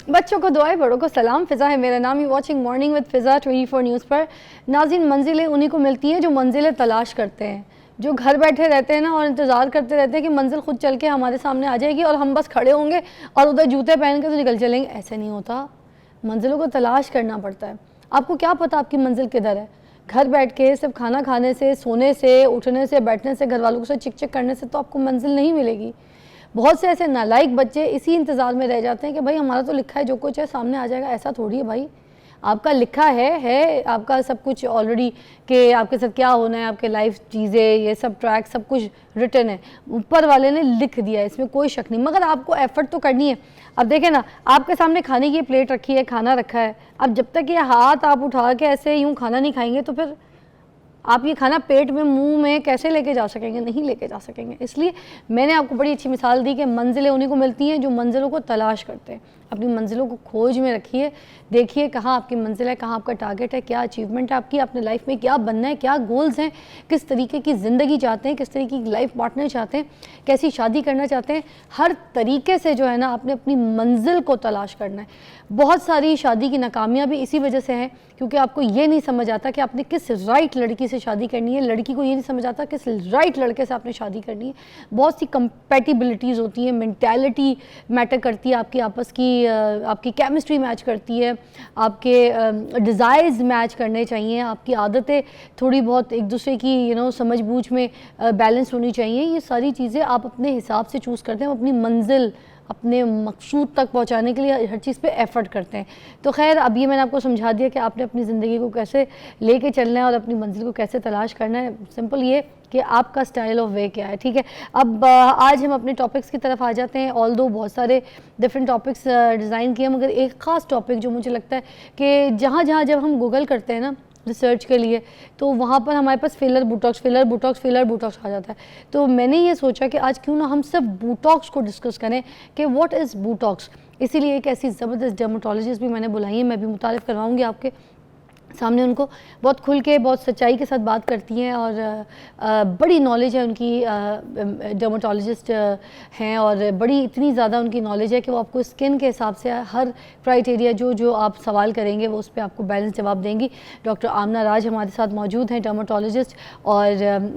बच्चों को दुआएं, बड़ों को सलाम। फ़िज़ा है मेरा नाम। You watching morning with Fiza 24 news पर। नाज़रीन, मंजिलें उन्हीं को मिलती हैं जो मंजिलें तलाश करते हैं, जो घर बैठे रहते हैं ना और इंतज़ार करते रहते हैं कि मंजिल खुद चल के हमारे सामने आ जाएगी और हम बस खड़े होंगे और उधर जूते पहन के तो निकल चलेंगे। ऐसे नहीं होता, मंजिलों को तलाश करना पड़ता है। आपको क्या पता आपकी मंजिल किधर है? घर बैठ के सिर्फ खाना खाने से, सोने से, उठने से, बैठने से, घर वालों से चिक चिक करने से तो आपको मंजिल नहीं मिलेगी। बहुत से ऐसे नालायक बच्चे इसी इंतज़ार में रह जाते हैं कि भाई हमारा तो लिखा है, जो कुछ है सामने आ जाएगा। ऐसा थोड़ी है भाई, आपका लिखा है आपका सब कुछ ऑलरेडी कि आपके साथ क्या होना है, आपके लाइफ चीज़ें, ये सब ट्रैक, सब कुछ रिटन है, ऊपर वाले ने लिख दिया है, इसमें कोई शक नहीं। मगर आपको एफर्ट तो करनी है। अब देखें ना, आपके सामने खाने की प्लेट रखी है, खाना रखा है, अब जब तक ये हाथ आप उठा के ऐसे यूँ खाना नहीं खाएंगे तो फिर आप ये खाना पेट में, मुंह में कैसे लेके जा सकेंगे? नहीं लेके जा सकेंगे। इसलिए मैंने आपको बड़ी अच्छी मिसाल दी कि मंजिलें उन्हीं को मिलती हैं जो मंजिलों को तलाश करते हैं। अपनी मंजिलों को खोज में रखिए, देखिए कहाँ आपकी मंजिल है, कहाँ आपका टारगेट है, क्या अचीवमेंट है आपकी, अपने लाइफ में क्या बनना है, क्या गोल्स हैं, किस तरीके की ज़िंदगी चाहते हैं, किस तरीके की लाइफ पार्टनर चाहते हैं, कैसी शादी करना चाहते हैं। हर तरीके से जो है ना, आपने अपनी मंजिल को तलाश करना है। बहुत सारी शादी की नाकामियाँ भी इसी वजह से हैं क्योंकि आपको ये नहीं समझ आता कि आपने किस राइट लड़की से शादी करनी है, लड़की को ये नहीं समझ आता किस राइट लड़के से आपने शादी करनी है। बहुत सी कंपैटिबिलिटीज़ होती हैं, मेंटालिटी मैटर करती है, आपकी आपस की आपकी केमिस्ट्री मैच करती है, आपके डिज़ायर्स मैच करने चाहिए, आपकी आदतें थोड़ी बहुत एक दूसरे की समझ बूझ में बैलेंस होनी चाहिए। ये सारी चीज़ें आप अपने हिसाब से चूज़ करते हैं, अपनी मंजिल, अपने मकसूद तक पहुंचाने के लिए हर चीज़ पे एफ़र्ट करते हैं। तो खैर, अब ये मैंने आपको समझा दिया कि आपने अपनी ज़िंदगी को कैसे लेके चलना है और अपनी मंजिल को कैसे तलाश करना है। सिंपल ये कि आपका स्टाइल ऑफ वे क्या है, ठीक है। अब आज हम अपने टॉपिक्स की तरफ आ जाते हैं। ऑल दो बहुत सारे डिफरेंट टॉपिक्स डिज़ाइन किए, मगर एक ख़ास टॉपिक जो मुझे लगता है कि जहाँ जहाँ जब हम गूगल करते हैं ना रिसर्च के लिए, तो वहाँ पर हमारे पास filler botox, filler botox, filler botox आ जाता है। तो मैंने ये सोचा कि आज क्यों ना हम सिर्फ बोटॉक्स को डिस्कस करें कि व्हाट इज़ बोटॉक्स। इसीलिए एक ऐसी ज़बरदस्त डर्मेटोलॉजिस्ट भी मैंने बुलाई है, मैं भी मुतारिफ़ करवाऊँगी आपके सामने उनको। बहुत खुल के, बहुत सच्चाई के साथ बात करती हैं और बड़ी नॉलेज है उनकी, डर्मेटोलॉजिस्ट हैं और बड़ी इतनी ज़्यादा उनकी नॉलेज है कि वो आपको स्किन के हिसाब से हर क्राइटेरिया जो आप सवाल करेंगे वो उस पर आपको बैलेंस जवाब देंगी। डॉक्टर आमना राज हमारे साथ मौजूद हैं, डर्मेटोलॉजिस्ट, और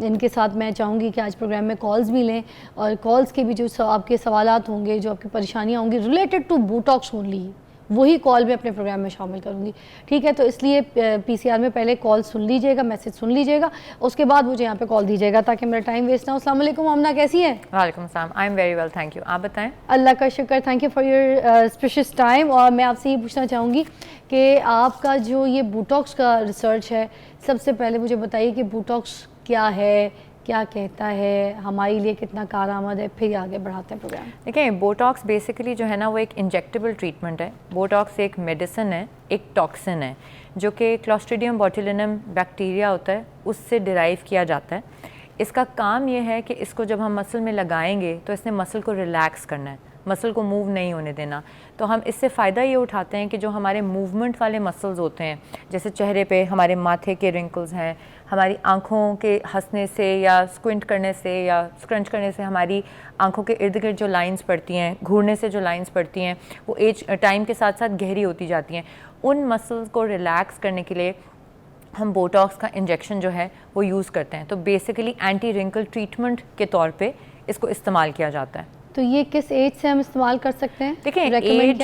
इनके साथ मैं चाहूँगी कि आज प्रोग्राम में कॉल्स भी लें और कॉल्स के भी जो आपके सवालात होंगे, जो आपकी परेशानियाँ होंगी रिलेटेड टू बोटॉक्स ओनली, वही कॉल मैं अपने प्रोग्राम में शामिल करूंगी, ठीक है। तो इसलिए पीसीआर में पहले कॉल सुन लीजिएगा, मैसेज सुन लीजिएगा, उसके बाद मुझे यहाँ पे कॉल दीजिएगा ताकि मेरा टाइम वेस्ट ना हो। अस्सलाम वालेकुम आमना, कैसी हैं? वालेकुम सलाम, I am very well, thank you. आप बताएं? अल्लाह का शुक्र, thank you for your spacious time. और मैं आपसे ये पूछना चाहूँगी कि आपका जो ये बोटॉक्स का रिसर्च है, सबसे पहले मुझे बताइए कि बोटॉक्स क्या है, क्या कहता है, हमारे लिए कितना कारआमद है, फिर आगे बढ़ाते हैं प्रोग्राम। देखिए, बोटॉक्स बेसिकली जो है ना वो एक इंजेक्टेबल ट्रीटमेंट है। बोटॉक्स एक मेडिसिन है, एक टॉक्सिन है जो कि क्लोस्ट्रीडियम बोटुलिनम बैक्टीरिया होता है, उससे डिराइव किया जाता है। इसका काम ये है कि इसको जब हम मसल में लगाएंगे तो इसने मसल को रिलैक्स करना है, मसल को मूव नहीं होने देना। तो हम इससे फ़ायदा ये उठाते हैं कि जो हमारे मूवमेंट वाले मसल्स होते हैं, जैसे चेहरे पे हमारे माथे के रिंकल्स हैं, हमारी आँखों के हंसने से या स्क्विंट करने से या स्क्रंच करने से हमारी आँखों के इर्द गिर्द जो लाइंस पड़ती हैं, घूरने से जो लाइंस पड़ती हैं, वो एज टाइम के साथ साथ गहरी होती जाती हैं। उन मसल्स को रिलैक्स करने के लिए हम बोटॉक्स का इंजेक्शन जो है वो यूज़ करते हैं। तो बेसिकली एंटी रिंकल ट्रीटमेंट के तौर पे इसको इस्तेमाल किया जाता है। तो ये किस एज से हम इस्तेमाल कर सकते हैं? देखिए, एज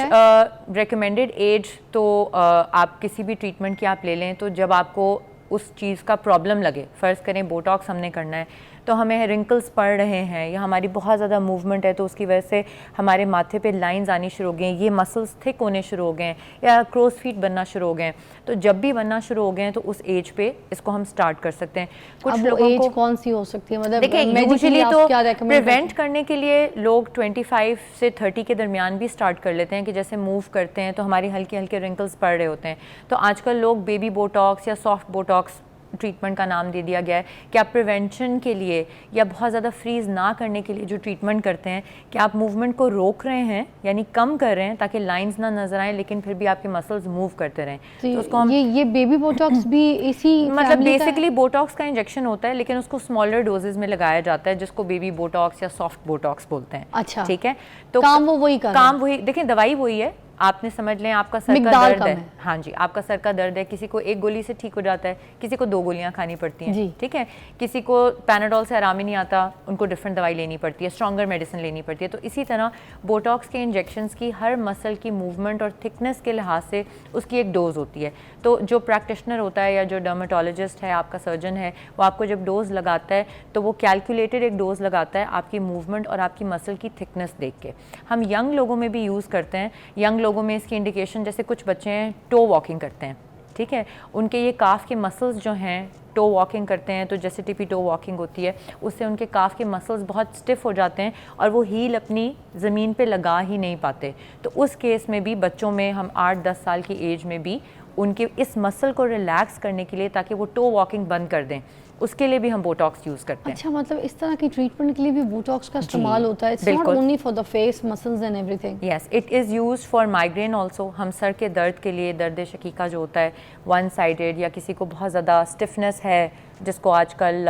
रिकमेंडेड एज तो आप किसी भी ट्रीटमेंट की आप ले लें, तो जब आपको उस चीज़ का प्रॉब्लम लगे, फ़र्ज़ करें बोटॉक्स हमने करना है तो हमें रिंकल्स पड़ रहे हैं या हमारी बहुत ज़्यादा मूवमेंट है तो उसकी वजह से हमारे माथे पे लाइंस आनी शुरू हो गई हैं, ये मसल्स थिक होने शुरू हो गए हैं या क्रोज फीट बनना शुरू हो गए हैं, तो जब भी बनना शुरू हो गए हैं तो उस एज पे इसको हम स्टार्ट कर सकते हैं। कुछ लोगों को कौन सी हो सकती है? मतलब देखिए, यूजुअली तो प्रिवेंट करने के लिए लोग 25 से 30 के दरमियान भी स्टार्ट कर लेते हैं कि जैसे मूव करते हैं तो हमारी हल्के हल्के रिंकल्स पड़ रहे होते हैं। तो आजकल लोग बेबी बोटॉक्स या सॉफ्ट बोटॉक्स ट्रीटमेंट का नाम दे दिया गया है कि आप प्रिवेंशन के लिए या बहुत ज़्यादा फ्रीज़ ना करने के लिए जो ट्रीटमेंट करते हैं कि आप मूवमेंट को रोक रहे हैं, यानी कम कर रहे हैं ताकि लाइंस ना नजर आए लेकिन फिर भी आपके मसल्स मूव करते रहें। तो उसको हम ये बेबी बोटॉक्स भी इसी मतलब बेसिकली बोटॉक्स का इंजेक्शन होता है लेकिन उसको स्मॉलर डोजेज में लगाया जाता है, जिसको बेबी बोटॉक्स या सॉफ्ट बोटॉक्स बोलते हैं। अच्छा, ठीक है। तो काम वो वही कर काम वही, देखिए दवाई वही है, आपने समझ लें आपका सर का मिकदार दर्द कम है, है। हाँ जी, आपका सर का दर्द है, किसी को एक गोली से ठीक हो जाता है, किसी को 2 गोलियां खानी पड़ती जी। हैं, ठीक है, किसी को पैनाडोल से आराम ही नहीं आता, उनको डिफरेंट दवाई लेनी पड़ती है, स्ट्रॉन्गर मेडिसिन लेनी पड़ती है। तो इसी तरह बोटॉक्स के इंजेक्शंस की हर मसल की मूवमेंट और थिकनेस के लिहाज से उसकी एक डोज होती है। तो जो प्रैक्टिशनर होता है या जो डर्मेटोलॉजिस्ट है, आपका सर्जन है, वो आपको जब डोज लगाता है तो वो कैलकुलेटेड एक डोज लगाता है आपकी मूवमेंट और आपकी मसल की थिकनेस देख के। हम यंग लोगों में भी यूज़ करते हैं। यंग लोगों में इसकी इंडिकेशन, जैसे कुछ बच्चे हैं टो वॉकिंग करते हैं, ठीक है, उनके ये काफ के मसल्स जो हैं, टो वॉकिंग करते हैं तो जैसे टिपी टो वॉकिंग होती है, उससे उनके काफ के मसल्स बहुत स्टिफ हो जाते हैं और वो हील अपनी ज़मीन पे लगा ही नहीं पाते। तो उस केस में भी बच्चों में हम 8-10 साल की एज में भी उनके इस मसल को रिलैक्स करने के लिए, ताकि वो टो वॉकिंग बंद कर दें, उसके लिए भी हम बोटॉक्स यूज़ करते हैं। अच्छा, मतलब इस तरह की ट्रीटमेंट के लिए भी बोटॉक्स का इस्तेमाल होता है? इट्स नॉट बिल्कुल। Only for the face muscles and everything. Yes, it is use for migraine also. हम सर के दर्द के लिए, दर्द शकीका जो होता है वन साइडेड, या किसी को बहुत ज़्यादा स्टिफनेस है जिसको आजकल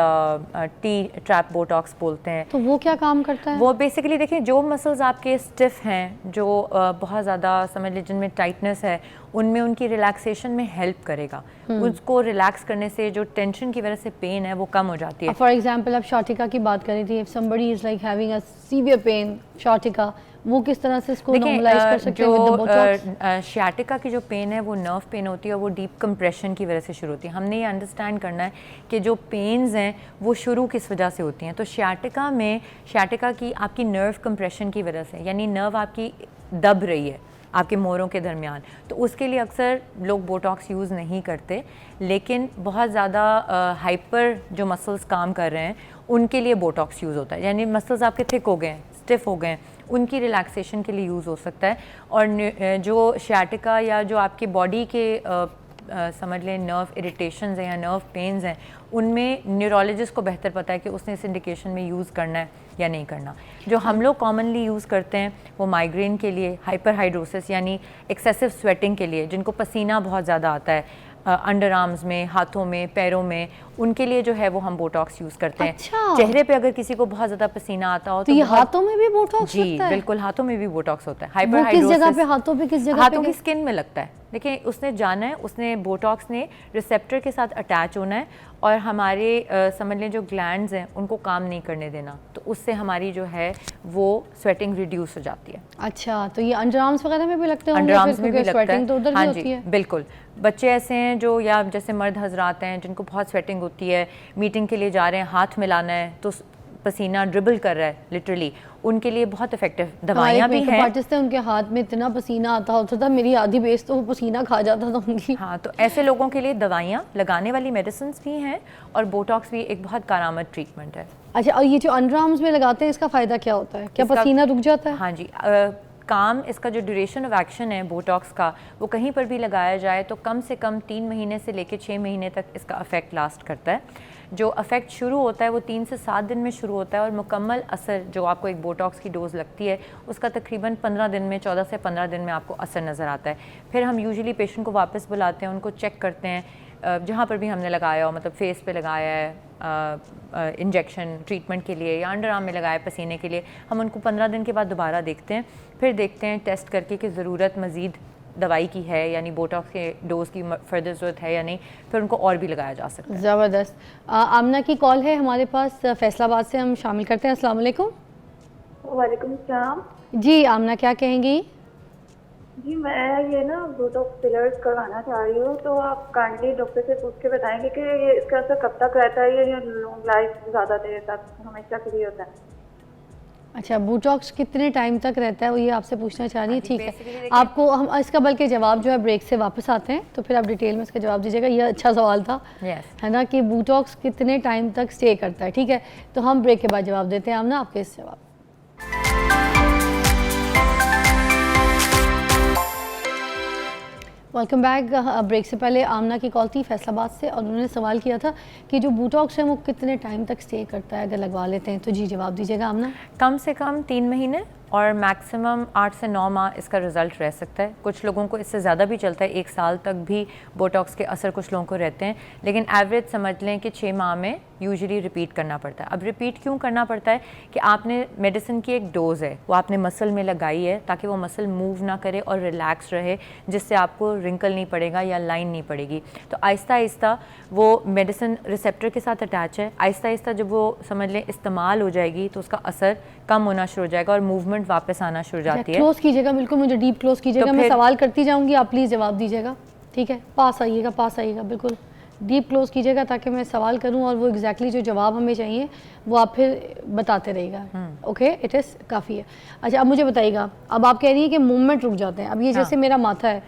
टी ट्रैप बोटॉक्स बोलते हैं, तो वो क्या काम करता है? वो बेसिकली देखिए, जो मसल्स आपके स्टिफ हैं, जो बहुत ज़्यादा समझ लीजिए जिनमें टाइटनेस है, उनमें उनकी रिलैक्सेशन में हेल्प करेगा। उसको रिलैक्स करने से जो टेंशन की वजह से पेन है वो कम हो जाती है। फॉर एग्जांपल आप शाटिका की बात करी थी, if somebody is like having a severe pain शाटिका, वो किस तरह से इसको नॉर्मलाइज कर सकते हैं विद द बोटॉक्स? जो शियाटिका की जो पेन है वो नर्व पेन होती है और वो डीप कंप्रेशन की वजह से शुरू होती है। हमने ये अंडरस्टैंड करना है कि जो पेन्स हैं वो शुरू किस वजह से होती हैं। तो शियाटिका की आपकी नर्व कंप्रेशन की वजह से, यानी नर्व आपकी दब रही है आपके मोरों के दरमियान, तो उसके लिए अक्सर लोग बोटॉक्स यूज़ नहीं करते। लेकिन बहुत ज़्यादा हाइपर जो मसल्स काम कर रहे हैं उनके लिए बोटॉक्स यूज़ होता है, यानी मसल्स आपके थिक हो गए हैं, स्टिफ हो गए हैं, उनकी रिलैक्सेशन के लिए यूज़ हो सकता है। और जो शियाटिका या जो आपकी बॉडी के समझ लें नर्व इरिटेशंस हैं या नर्व पेन्स हैं, उनमें न्यूरोलॉजिस्ट को बेहतर पता है कि उसने इस इंडिकेशन में यूज़ करना है या नहीं करना। जो हम लोग कॉमनली यूज़ करते हैं वो माइग्रेन के लिए, हाइपरहाइड्रोसिस यानी एक्सेसिव स्वेटिंग के लिए, जिनको पसीना बहुत ज़्यादा आता है अंडर आर्म्स में, हाथों में, पैरों में, उनके लिए जो है वो हम बोटॉक्स यूज़ करते हैं। अच्छा। चेहरे पे अगर किसी को बहुत ज़्यादा पसीना आता हो तो ये बहुत- हाथों में भी बोटॉक्स जी लगता है? बिल्कुल, हाथों में भी बोटॉक्स होता है। वो किस जगह पे? हाइपरहाइड्रोसिस हाथों पे किस जगह हाथों पे? की स्किन में लगता है। देखिए, उसने जाना है, उसने बोटॉक्स ने रिसेप्टर के साथ अटैच होना है और हमारे समझ लें जो ग्लैंड्स हैं उनको काम नहीं करने देना, तो उससे हमारी जो है वो स्वेटिंग रिड्यूस हो जाती है। अच्छा, तो ये अंडर आर्म्स वगैरह में भी लगते होंगे? अंडर आर्म्स में भी लगता स्वेटिंग तो है, उधर भी हाँ होती जी है? बिल्कुल। बच्चे ऐसे हैं जो, या जैसे मर्द हजरात हैं जिनको बहुत स्वेटिंग होती है, मीटिंग के लिए जा रहे हैं, हाथ मिलाना है तो पसीना ड्रिबल कर रहा है लिटरली, उनके लिए बहुत इफेक्टिव दवाइयाँ भी हैं। आर्टिस्ट है, उनके हाथ में इतना पसीना आता होता था, मेरी आधी बेस तो वो पसीना खा जाता था उनकी। हाँ, तो ऐसे लोगों के लिए दवाइयाँ लगाने वाली मेडिसिन भी हैं और बोटॉक्स भी एक बहुत कारआमद ट्रीटमेंट है। अच्छा, और ये जो अंडर आर्म्स में लगाते हैं इसका फ़ायदा क्या होता है? क्या पसीना रुक जाता है? हाँ जी, काम इसका जो ड्यूरेशन ऑफ एक्शन है बोटॉक्स का, वो कहीं पर भी लगाया जाए तो कम से कम 3 महीने से लेकर 6 महीने तक इसका अफेक्ट लास्ट करता है। जो अफेक्ट शुरू होता है वो 3 से 7 दिन में शुरू होता है और मुकम्मल असर जो आपको एक बोटॉक्स की डोज़ लगती है उसका तकरीबन 15 दिन में, 14 से 15 दिन में आपको असर नज़र आता है। फिर हम यूजुअली पेशेंट को वापस बुलाते हैं, उनको चेक करते हैं जहाँ पर भी हमने लगाया हो, मतलब फेस पे लगाया है इंजेक्शन ट्रीटमेंट के लिए या अंडर आर्म में लगाया पसीने के लिए, हम उनको 15 दिन के बाद दोबारा देखते हैं। फिर देखते हैं टेस्ट करके कि ज़रूरत मज़ीद दवाई की है, यानी बोटॉक्स के डोज की फर्दर ज़रूरत है या नहीं, फिर उनको और भी लगाया जा सकता है। ज़बरदस्त। आमना की कॉल है हमारे पास फैसलाबाद से, हम शामिल करते हैं। अस्सलाम वालेकुम। वालेकुम सलाम। जी आमना, क्या कहेंगी? जी मैं ये ना बोटॉक्स फिलर्स करवाना चाह रही हूँ, तो आप काइंडली डॉक्टर से पूछ के बताएंगे कि ये इसका असर कब तक रहता है, ये लॉन्ग लाइफ ज़्यादा देर तक हमेशा के लिए होता है? अच्छा, बोटॉक्स कितने टाइम तक रहता है वो ये आपसे पूछना चाह रही है? ठीक basically है, देखिए- आपको हम इसका बल्कि जवाब जो है ब्रेक से वापस आते हैं तो फिर आप डिटेल में इसका जवाब दीजिएगा। ये अच्छा सवाल था, Yes. है ना, कि बोटॉक्स कितने टाइम तक स्टे करता है। ठीक है, तो हम ब्रेक के बाद जवाब देते हैं आमना आपके इस जवाब। Welcome back. ब्रेक से पहले आमना की कॉल थी फैसलाबाद से और उन्होंने सवाल किया था कि जो बोटॉक्स है वो कितने टाइम तक स्टे करता है अगर लगवा लेते हैं, तो जी जवाब दीजिएगा आमना। कम से कम 3 महीने और मैक्सिमम 8 से 9 माह इसका रिज़ल्ट रह सकता है। कुछ लोगों को इससे ज़्यादा भी चलता है, 1 साल तक भी बोटॉक्स के असर कुछ लोगों को रहते हैं, लेकिन एवरेज समझ लें कि 6 माह में यूजुअली रिपीट करना पड़ता है। अब रिपीट क्यों करना पड़ता है कि आपने मेडिसिन की एक डोज़ है वो आपने मसल में लगाई है ताकि वो मसल मूव ना करे और रिलैक्स रहे, जिससे आपको रिंकल नहीं पड़ेगा या लाइन नहीं पड़ेगी। तो आहिस्ता आहिस्ता वो मेडिसिन रिसेप्टर के साथ अटैच है, आहिस्ता आहिस्ता जब वो समझ लें इस्तेमाल हो जाएगी तो उसका असर कम होना शुरू हो जाएगा और मूवमेंट वापस आना शुरू हो जाती है। क्लोज कीजिएगा, बिल्कुल मुझे डीप क्लोज कीजिएगा, मैं सवाल करती जाऊंगी, आप प्लीज़ जवाब दीजिएगा, ठीक है? पास आइएगा, बिल्कुल डीप क्लोज कीजिएगा ताकि मैं सवाल करूं और वो एग्जैक्टली जो जवाब हमें चाहिए वो आप फिर बताते रहिएगा। ओके, इट इज़ काफ़ी है। अच्छा, अब मुझे बताइएगा, अब आप कह रही हैं कि मूवमेंट रुक जाते हैं। अब ये जैसे मेरा माथा है,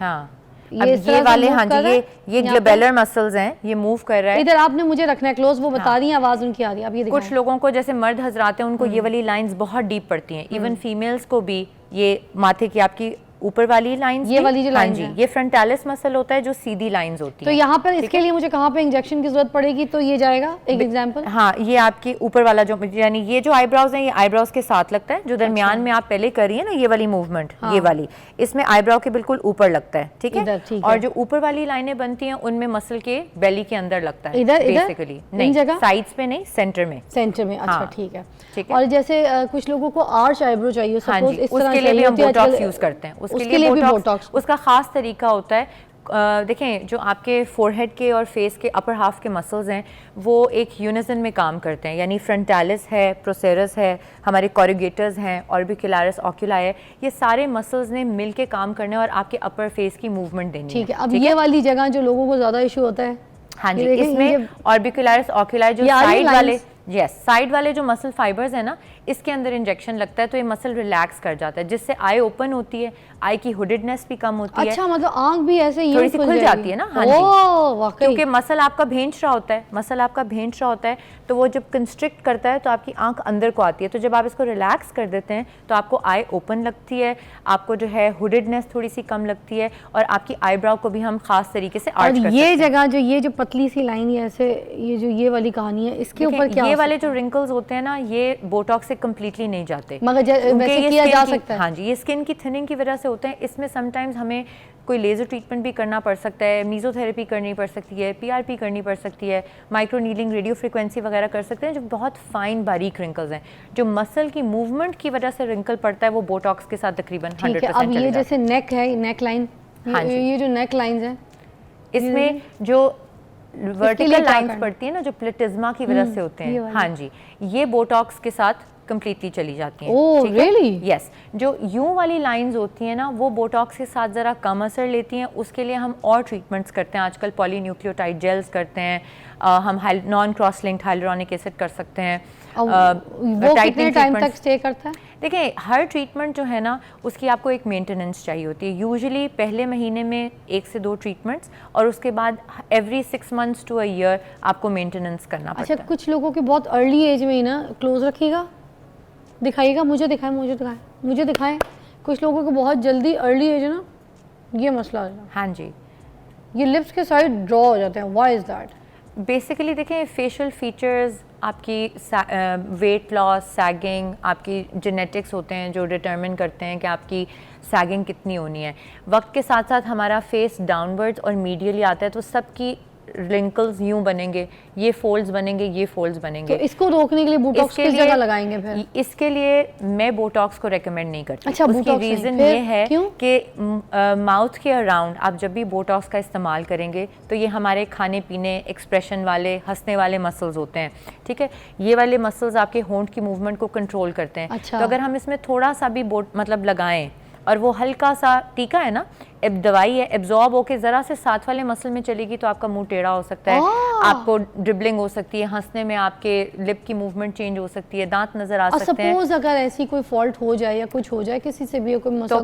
ये वाले, हाँ जी, ये ग्लोबुलर मसल्स हैं, ये मूव कर रहा है। इधर आपने मुझे रखना है क्लोज, वो बता रही हैं, आवाज़ उनकी आ रही है। अब ये कुछ लोगों को जैसे मर्द हजरात हैं उनको ये वाली लाइंस बहुत डीप पड़ती हैं, इवन फीमेल्स को भी ये माथे की आपकी ऊपर वाली लाइंस, ये वाली जो लाइन है, ये फ्रंटालिस मसल होता है जो सीधी लाइंस होती है। तो यहाँ पर इसके लिए मुझे कहाँ पे इंजेक्शन की जरूरत पड़ेगी? तो ये जाएगा एक एग्जांपल। हाँ, ये आपकी ऊपर वाला जो, यानी ये जो आईब्रोज है ये आईब्रोज के साथ लगता है, जो दरमियान में आप पहले करिए ना ये वाली मूवमेंट, ये वाली इसमें आईब्रो के बिल्कुल ऊपर लगता है, ठीक है? और जो ऊपर वाली लाइनें बनती हैं उनमें मसल के बेली के अंदर लगता है, बेसिकली नहीं साइड्स पे नहीं, सेंटर में। अच्छा, ठीक है। और जैसे कुछ लोगों को आर्च आईब्रो चाहिए, सपोज इस तरह उसके लिए भी हम बोटॉक्स यूज करते हैं, उसके लिए बोटॉक्स उसका खास तरीका होता है। देखें, जो आपके फोरहेड के और फेस के अपर हाफ के मसल्स हैं वो एक यूनिजन में काम करते हैं, यानी फ्रंटालिस है, प्रोसेरस है, हमारे कॉरुगेटर्स हैं, ऑर्बिकुलरिस ओक्यूलाई है, ये सारे मसल्स ने मिल के काम करने और आपके अपर फेस की मूवमेंट देनी है। ठीक है, अब ये वाली जगह जो लोगों को ज़्यादा इशू होता है, हाँ जी, इसमें ऑर्बिकुलरिस ओक्यूलाई जो साइड वाले, साइड वाले जो मसल फाइबर्स है ना, इसके अंदर इंजेक्शन लगता है तो ये मसल रिलैक्स कर जाता है, जिससे आई ओपन होती है, आई की हुडेडनेस भी कम होती है। अच्छा, मतलब आंख भी ऐसे थोड़ी सी खुल जाती है ना। हाँ जी, क्योंकि मसल आपका भेंच रहा होता है, तो वो जब कंस्ट्रिक्ट करता है तो आपकी आंख अंदर को आती है, तो जब आप इसको रिलैक्स कर देते हैं तो आपको आई ओपन लगती है, आपको जो है हुडेडनेस थोड़ी सी कम लगती है और आपकी आईब्रो को भी हम खास तरीके से आर्च कर सकते हैं। ये जगह जो ये जो पतली सी लाइन है ऐसे, ये वाली कहानी है, इसके ऊपर क्या ये वाले जो रिंकल्स होते हैं ना, ये बोटॉक्स से कंप्लीटली नहीं जाते, मगर वैसे किया जा सकता है। हाँ जी, ये स्किन की थिनिंग की वजह से होते हैं। इसमें समटाइम्स हमें कोई लेज़र ट्रीटमेंट भी करना पड़ सकता है, मीज़ोथेरेपी करनी पड़ सकती है, पीआरपी करनी पड़ सकती है, माइक्रो नीलिंग, रेडियो फ्रिक्वेंसी वगैरह कर सकते हैं, जो बहुत फाइन बारीक रिंकल्स हैं। जो मसल की मूवमेंट की वजह से रिंकल पड़ता है वो बोटॉक्स के साथ तकरीबन 100% अब ये जैसे नेक है, नेक लाइन, ये जो नेक लाइंस हैं, इसमें जो वर्टिकल लाइंस पड़ती है ना, जो प्लेटिज्मा की वजह से होते हैं, हाँ जी, ये बोटॉक्स के साथ कंप्लीटली चली जाती हैं। Oh really? यस, जो यूं वाली लाइंस होती हैं ना, वो बोटॉक्स के साथ ज़रा कम असर लेती हैं। उसके लिए हम और ट्रीटमेंट्स करते हैं, आजकल पॉलीन्यूक्लियोटाइड जेल्स करते हैं, हम non cross linked hyaluronic acid कर सकते हैं। वो कितने टाइम तक स्टे करता है? देखिए, हर ट्रीटमेंट जो है ना उसकी आपको एक मेंटेनेंस चाहिए होती है। यूजुअली पहले महीने में 1 से 2 ट्रीटमेंट्स और उसके बाद every 6 months to a year आपको मेंटेनेंस करना पड़ता है। अच्छा, कुछ लोगों की बहुत अर्ली एज में ही ना, क्लोज रखिएगा, दिखाइएगा, मुझे दिखाएं। कुछ लोगों को बहुत जल्दी अर्ली एज है ना, ये मसला है। हाँ जी, ये लिप्स के साइड ड्रॉ हो जाते हैं, व्हाई इज दैट? बेसिकली देखें, फेशियल फीचर्स आपकी वेट लॉस, सैगिंग, आपकी जेनेटिक्स होते हैं जो डिटरमिन करते हैं कि आपकी सैगिंग कितनी होनी है। वक्त के साथ साथ हमारा फेस डाउनवर्ड्स और मीडियली आता है, तो सबकी रिंकल्स यूं बनेंगे, ये फोल्ड्स बनेंगे, तो इसको रोकने के लिए बोटॉक्स किस जगह लगाएंगे फिर? इसके लिए मैं बोटॉक्स को रेकमेंड नहीं करती। अच्छा, उसकी रीज़न ये है कि माउथ के अराउंड आप जब भी बोटॉक्स का इस्तेमाल करेंगे तो ये हमारे खाने पीने, एक्सप्रेशन वाले, हंसने वाले मसल्स होते हैं, ठीक है? ये वाले मसल्स आपके होंठ की मूवमेंट को कंट्रोल करते हैं। अच्छा। तो अगर हम इसमें थोड़ा सा भी मतलब लगाएं और वो हल्का सा टीका है ना, दवाई है, एब्जॉर्ब होके जरा से साथ वाले मसल में चलेगी तो आपका मुंह टेढ़ा हो सकता है, आपको ड्रिबलिंग हो सकती है, हंसने में आपके लिप की मूवमेंट चेंज हो सकती है, दांत नजर आ सकते हैं। सपोज अगर ऐसी कोई फॉल्ट हो जाए या कुछ हो जाए किसी से भी कोई मसला,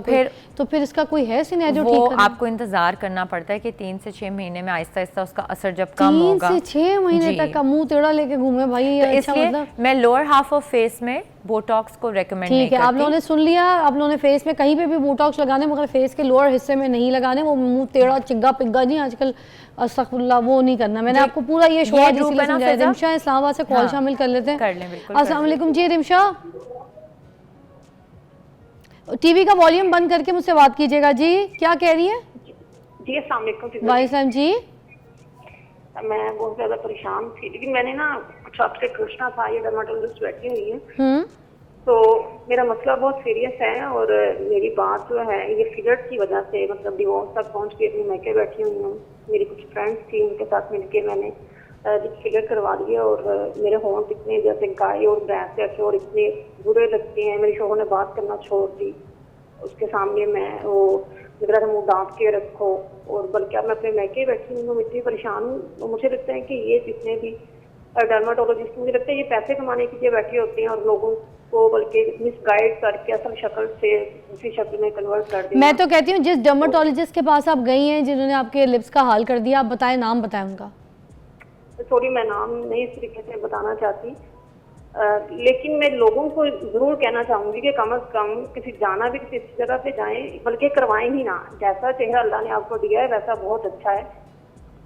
तो फिर इसका कोई है सिनेरियो? वो आपको इंतजार करना पड़ता है कि 3 से 6 महीने में आहिस्ता आहिस्ता उसका असर जब कम होगा। 3 से 6 महीने तक का मुंह टेढ़ा लेके घूमे भाई, तो इसलिए मैं लोअर हाफ ऑफ फेस में बोटॉक्स को रेकमेंड नहीं करती। ठीक है, आप लोगों ने सुन लिया, आप लोगों ने फेस में कहीं पे भी बोटॉक्स लगाने, मगर फेस के लोअर हिस्से में नहीं लगाने, वो मुंह टेढ़ा चिग्गा पिग्गा नहीं आजकल, अस्तगफुरुल्लाह, वो नहीं करना। मैंने आपको पूरा ये शो इसीलिए समझाया। रिमशा इस्लामाबाद से कॉल शामिल कर लेते हैं। कर लें, बिल्कुल। अस्सलाम वालेकुम जी रिमशा। टीवी का वॉल्यूम बंद करके मुझसे बात कीजिएगा जी। क्या कह रही है? जी अस्सलाम वालेकुम। वालेकुम जी। मैं बहुत ज्यादा परेशान थी, लेकिन मैंने ना कुछ आपसे पूछना था। ये डर्माटोलॉजिस्ट बैठी हुई है, तो मेरा मसला बहुत सीरियस है और मेरी बात जो है ये फिलर्स की वजह से मतलब डिवोर्स तक पहुंच के अपनी मैके बैठी हुई हूँ। मेरी कुछ फ्रेंड्स थी, उनके साथ मिलके मैंने फिलर करवा लिए और मेरे होंठ इतने जैसे गाय और भैंस जैसे और इतने बुरे लगते हैं। मेरे शोहर ने बात करना छोड़ दी, उसके सामने मैं वो लग रहा था मुँह डांट के रखो। और बल्कि अब मैं अपने मैके बैठी हुई हूँ, इतनी परेशान हूँ। मुझे लगता है कि ये जितने भी डर्माटोलॉजिस्ट, मुझे लगता है ये पैसे कमाने के लिए बैठे होते हैं और लोगों को बल्कि मिसगाइड करके असल शक्ल से दूसरी शक्ल में कन्वर्ट कर दिया। मैं तो कहती हूँ जिस डर्माटोलॉजिस्ट के पास आप गई हैं, जिन्होंने आपके लिप्स का हाल कर दिया, आप बताएं, नाम बताएं उनका। सॉरी, मैं नाम नहीं इस तरीके से बताना चाहती, लेकिन मैं लोगों को जरूर कहना चाहूंगी कि कम से कम किसी जाना भी किसी जगह पे जाएं, बल्कि करवाएं ही ना। जैसा चेहरा अल्लाह ने आपको दिया है वैसा बहुत अच्छा है।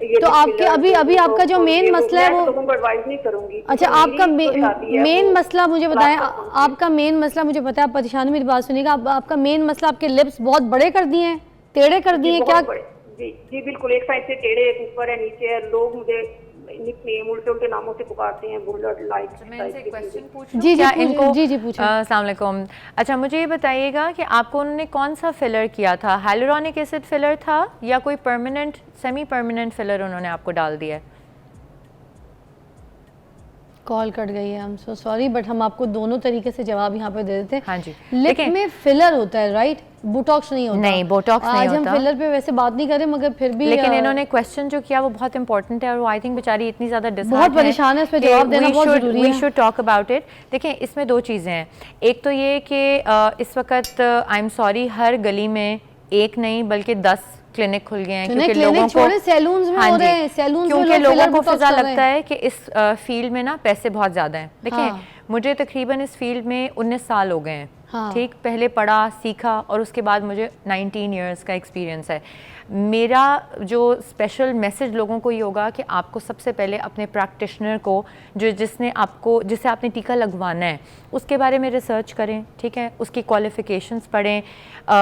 ये तो आपके अभी आपका जो मेन मसला है वो लोगों को एडवाइस नहीं करूंगी। अच्छा, आपका मेन मसला मुझे बताएं। आपका मेन मसला मुझे पता है, आप परेशान, मेरी बात सुनिएगा। आपका मेन मसला आपके लिप्स बहुत बड़े कर दिए हैं, टेढ़े कर दिए हैं क्या? जी जी बिल्कुल, एक साइड से टेढ़े, एक ऊपर है, नीचे है। लोग मुझे निकनेम उल्टे उल्टे नामों से पुकारते हैं, बुलेट लाइट। मैं इनसे क्वेश्चन पूछ जी जी इनको जी पूछें। अस्सलाम वालेकुम। अच्छा, मुझे ये बताइएगा कि आपको उन्होंने कौन सा फिलर किया था? हाइलुरोनिक एसिड फिलर था या कोई परमानेंट सेमी परमानेंट फिलर उन्होंने आपको डाल दिया है? कॉल कट गई है, I am so sorry, but हम आपको दोनों तरीके से जवाब यहाँ पे दे देते हैं। हाँ जी, लिप में फिलर होता है, राइट? बोटॉक्स नहीं होता। नहीं, बोटॉक्स नहीं होता। आज हम फिलर पे वैसे बात नहीं करें, मगर फिर भी लेकिन इन्होंने क्वेश्चन जो किया वो बहुत इंपॉर्टेंट है और वो आई थिंक बेचारी इतनी ज्यादा बहुत परेशान है, इस पे जवाब देना बहुत जरूरी है। We should talk about it. देखिए, इसमें दो चीजें हैं। एक तो ये कि इस वक्त आई एम सॉरी, हर गली में एक नहीं बल्कि 10 क्लिनिक खुल गए हैं, क्योंकि लोगों को सैलून्स में हो रहे हैं, सैलून्स में क्योंकि लोगों को फिजा लगता है कि इस फील्ड में ना पैसे बहुत ज्यादा हैं। देखिए, मुझे तकरीबन इस फील्ड में 19 साल हो गए हैं। ठीक, पहले पढ़ा सीखा और उसके बाद मुझे 19 इयर्स का एक्सपीरियंस है। मेरा जो स्पेशल मैसेज लोगों को ये होगा कि आपको सबसे पहले अपने प्रैक्टिशनर को, जिसे आपने टीका लगवाना है, उसके बारे में रिसर्च करें। ठीक है, उसकी क्वालिफिकेशंस पढ़ें,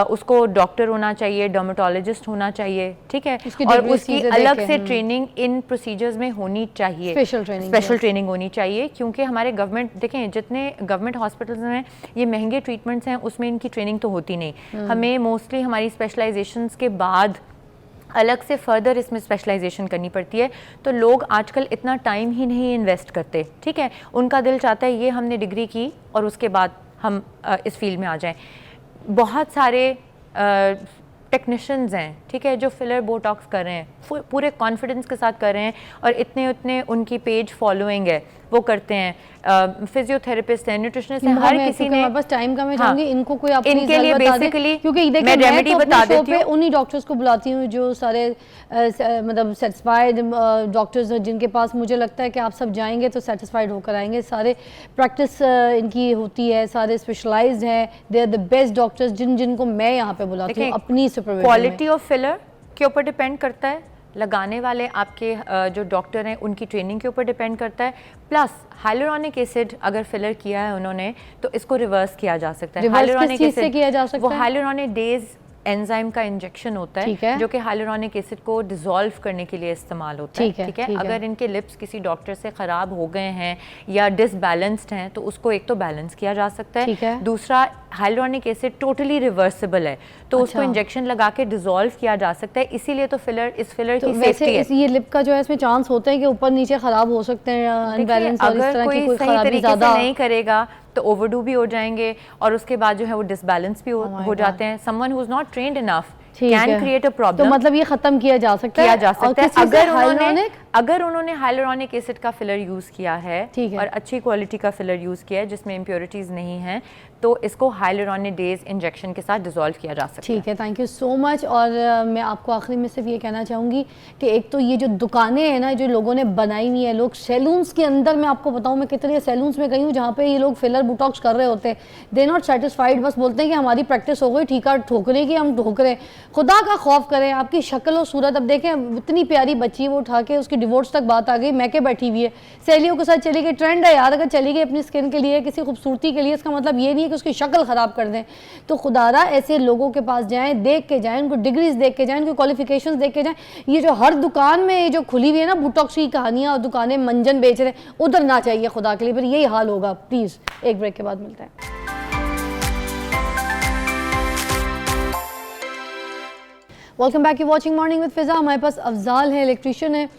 उसको डॉक्टर होना चाहिए, डर्मेटोलॉजिस्ट होना चाहिए। ठीक है, और उसकी अलग से ट्रेनिंग इन प्रोसीजर्स में होनी चाहिए, स्पेशल ट्रेनिंग होनी चाहिए। क्योंकि हमारे गवर्नमेंट, देखें, जितने गवर्नमेंट हॉस्पिटल्स में ये महंगे ट्रीटमेंट्स हैं उसमें इनकी ट्रेनिंग तो होती नहीं। हमें मोस्टली हमारी स्पेशलाइजेशंस के बाद अलग से फर्दर इसमें स्पेशलाइजेशन करनी पड़ती है। तो लोग आजकल इतना टाइम ही नहीं इन्वेस्ट करते। ठीक है, उनका दिल चाहता है ये हमने डिग्री की और उसके बाद हम इस फील्ड में आ जाएं। बहुत सारे टेक्नीशियंस हैं, ठीक है, जो फिलर बोटॉक्स कर रहे हैं, पूरे कॉन्फिडेंस के साथ कर रहे हैं और इतने उनकी पेज फॉलोइंग है, वो करते हैं। फिजियोथेरेपिस्ट हैं, न्यूट्रिशनिस्ट हैं, हर किसी ने, बस टाइम का मैं चाहूंगी इनको कोई अपनी इनके लिए बेसिकली, क्योंकि देखिए मैं रेमेडी तो बता देती हूँ, उन्हीं डॉक्टर्स को बुलाती हूँ जो सारे मतलब सेटिस्फाइड डॉक्टर्स हैं, जिनके पास मुझे लगता है कि आप सब जाएंगे तो सेटिस्फाइड होकर आएंगे। सारे प्रैक्टिस इनकी होती है, सारे स्पेशलाइज्ड हैं, they are the best doctors जिनको मैं यहाँ पे बुलाती हूँ अपनी सुपरविजन में। क्वालिटी ऑफ फिलर के ऊपर डिपेंड करता है, लगाने वाले आपके जो डॉक्टर हैं उनकी ट्रेनिंग के ऊपर डिपेंड करता है। प्लस हाइलुरोनिक एसिड अगर फिलर किया है उन्होंने तो इसको रिवर्स किया जा सकता है। हाइलुरोनिक एसिड किया जा सकता है, वो हाइलुरोनिक डेज एंजाइम का इंजेक्शन होता है, जो कि हाइलुरोनिक एसिड को डिसॉल्व करने के लिए इस्तेमाल होता है। ठीक है, अगर इनके लिप्स किसी डॉक्टर से ख़राब हो गए हैं या डिसबैलेंस्ड हैं तो उसको एक तो बैलेंस किया जा सकता है, दूसरा हाइलुरोनिक एसिड टोटली रिवर्सिबल है तो उसको इंजेक्शन लगा के डिसॉल्व किया जा सकता है। इसीलिए तो फिलर, इस फिलर की सेफ्टी है। ये लिप का जो है इसमें चांस होता है कि ऊपर नीचे खराब हो सकते हैं, अनबैलेंस, और इस तरह की कोई सही तरीके से नहीं करेगा तो ओवरडू भी हो जाएंगे और उसके बाद जो है वो डिसबैलेंस भी हो जाते हैं। Someone who is not trained enough can create a problem. तो मतलब ये खत्म किया जा सकता है अगर उन्होंने हाइलुरोनिक एसिड का फिलर यूज किया है और अच्छी क्वालिटी का फिलर यूज किया है जिसमें इम्प्योरिटीज नहीं है, तो इसको हाइलुरोनिक डेज इंजेक्शन के साथ डिसॉल्व किया जा सकता है। ठीक है, थैंक यू सो मच। और मैं आपको आखिरी में सिर्फ ये कहना चाहूँगी कि एक तो ये जो दुकानें हैं ना जो लोगों ने बनाई हुई है, लोग सैलून्स के अंदर, मैं आपको बताऊँ मैं कितने सैलून्स में गई हूँ जहाँ पे ये लोग फिलर बोटॉक्स कर रहे होते हैं, दे नॉट सेटिस्फाइड, बस बोलते हैं कि हमारी प्रैक्टिस हो गई, ठीक है, ठोकने की हम ठोक रहे हैं। खुदा का खौफ करें, आपकी शक्ल और सूरत, अब देखें इतनी प्यारी बच्ची वो उठा के उसकी डिवोर्स तक बात आ गई, मैके बैठी हुई है, सहेलियों के साथ चली गई, ट्रेंड है यार, अगर चली गई अपनी स्किन के लिए, किसी खूबसूरती के लिए, इसका मतलब ये नहीं है कि उसकी शक्ल ख़राब कर दें। तो खुदारा ऐसे लोगों के पास जाएँ, देख के जाएँ, उनको डिग्रीज देख के जाएँ, उनकी क्वालिफिकेशंस देख के जाएँ। ये जो हर दुकान में ये जो खुली हुई है ना बोटॉक्स की कहानियाँ और दुकानें मंजन बेच रहे हैं, उधर ना चाहिए खुदा के लिए, फिर यही हाल होगा। प्लीज़ एक ब्रेक के बाद मिलते हैं। Welcome back, you watching morning with Fiza. हमारे पास अफजाल है, इलेक्ट्रिशियन है।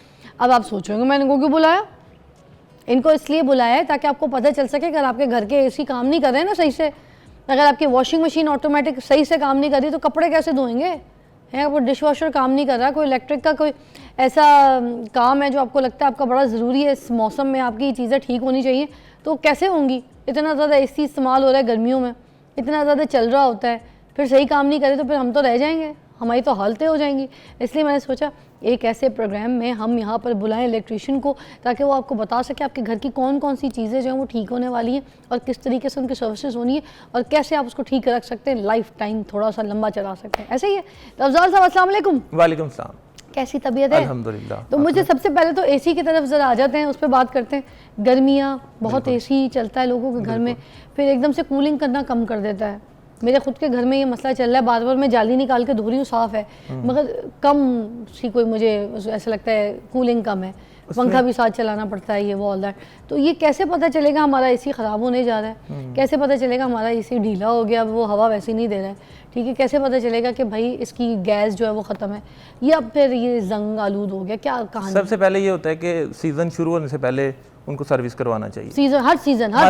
अब आप सोच रहे होंगे मैंने इनको क्यों बुलाया? इनको इसलिए बुलाया है ताकि आपको पता चल सके अगर आपके घर के एसी काम नहीं कर रहे हैं ना सही से, अगर आपकी वॉशिंग मशीन ऑटोमेटिक सही से काम नहीं कर रही तो कपड़े कैसे धोएंगे हैं? आपको डिश वॉशर काम नहीं कर रहा, कोई इलेक्ट्रिक का कोई ऐसा काम है जो आपको लगता है आपका बड़ा ज़रूरी है, इस मौसम में आपकी चीज़ें ठीक होनी चाहिए, तो कैसे होंगी? इतना ज़्यादा एसी इस्तेमाल हो रहा है गर्मियों में, इतना ज़्यादा चल रहा होता है, फिर सही काम नहीं करे तो फिर हम तो रह जाएंगे, हमारी तो हालतें हो जाएंगी। इसलिए मैंने सोचा एक ऐसे प्रोग्राम में हम यहाँ पर बुलाएं इलेक्ट्रिशियन को, ताकि वो आपको बता सके आपके घर की कौन कौन सी चीज़ें जो हैं वो ठीक होने वाली हैं और किस तरीके से उनकी सर्विसेज होनी है और कैसे आप उसको ठीक रख सकते हैं, लाइफ टाइम थोड़ा सा लंबा चला सकते हैं। ऐसे ही है। तो अफजाल साहब अस्सलाम वालेकुम। वालेकुम सलाम। कैसी तबीयत है? अल्हम्दुलिल्लाह। तो मुझे सबसे पहले तो एसी की तरफ ज़रा आ जाते हैं, उस पर बात करते हैं। गर्मियाँ बहुत एसी चलता है लोगों के घर में, फिर एकदम से कूलिंग करना कम कर देता है। मेरे खुद के घर में ये मसला चल रहा है, बार बार मैं जाली निकाल के धो रही हूँ, साफ़ है मगर कम सी कोई मुझे ऐसा लगता है कूलिंग कम है, पंखा भी साथ चलाना पड़ता है, ये वो ऑल दैट। तो ये कैसे पता चलेगा हमारा एसी ख़राब होने जा रहा है? कैसे पता चलेगा हमारा एसी ढीला हो गया, वो हवा वैसी नहीं दे रहा है? ठीक है, कैसे पता चलेगा कि भाई इसकी गैस जो है वो ख़त्म है या फिर ये जंग आलूद हो गया? क्या कहानी? सबसे पहले ये होता है कि सीज़न शुरू होने से पहले उनको सर्विस करवाना चाहिए। हर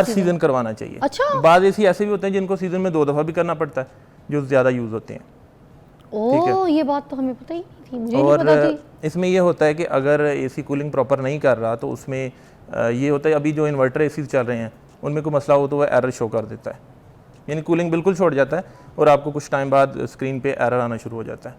सीज़न करवाना चाहिए। अच्छा। बाद एसी ऐसे भी होते हैं जिनको सीज़न में 2 दफ़ा भी करना पड़ता है, जो ज़्यादा यूज़ होते हैं। ओह, ये बात तो हमें पता ही नहीं थी, मुझे और नहीं पता थी। इसमें ये होता है कि अगर एसी कूलिंग प्रॉपर नहीं कर रहा तो उसमें ये होता है, अभी जो इन्वर्टर एसी चल रहे हैं उनमें कोई मसला हो तो वह एरर शो कर देता है, यानी कूलिंग बिल्कुल छोड़ जाता है और आपको कुछ टाइम बाद स्क्रीन पे एरर आना शुरू हो जाता है।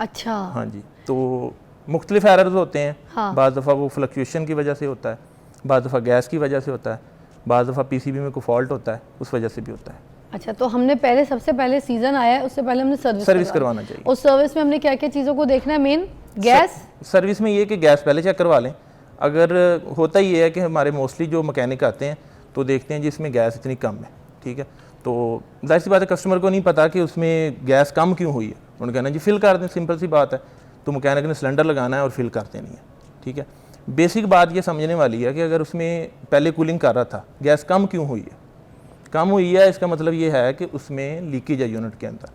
अच्छा। हाँ जी, तो मुख्तलिफ एरर्स होते हैं। हाँ। बाज़ दफ़ा वो फ्लक्चुएशन की वजह से होता है, बाज़ दफ़ा गैस की वजह से होता है, बाज़ दफ़ा पीसीबी में कोई फॉल्ट होता है, उस वजह से भी होता है। अच्छा, तो हमने पहले सबसे पहले सीज़न आया है, उससे पहले हमने सर्विस करवाना चाहिए। उस सर्विस में हमने क्या क्या चीज़ों को देखना है? मेन गैस सर्विस में ये कि गैस पहले चेक करवा लें। अगर होता ही ये है कि हमारे मोस्टली जो मैकेनिक आते हैं तो देखते हैं जिसमें गैस इतनी कम है, ठीक है, तो जाहिर सी बात है कस्टमर को नहीं पता कि उसमें गैस कम क्यों हुई है, उन्होंने कहना जी फिल कर दें, सिंपल सी बात है। तो मैकेनिक ने सिलेंडर लगाना है और फिल कर देनी है, ठीक है। बेसिक बात ये समझने वाली है कि अगर उसमें पहले कूलिंग कर रहा था, गैस कम क्यों हुई है? कम हुई है इसका मतलब ये है कि उसमें लीकेज है यूनिट के अंदर,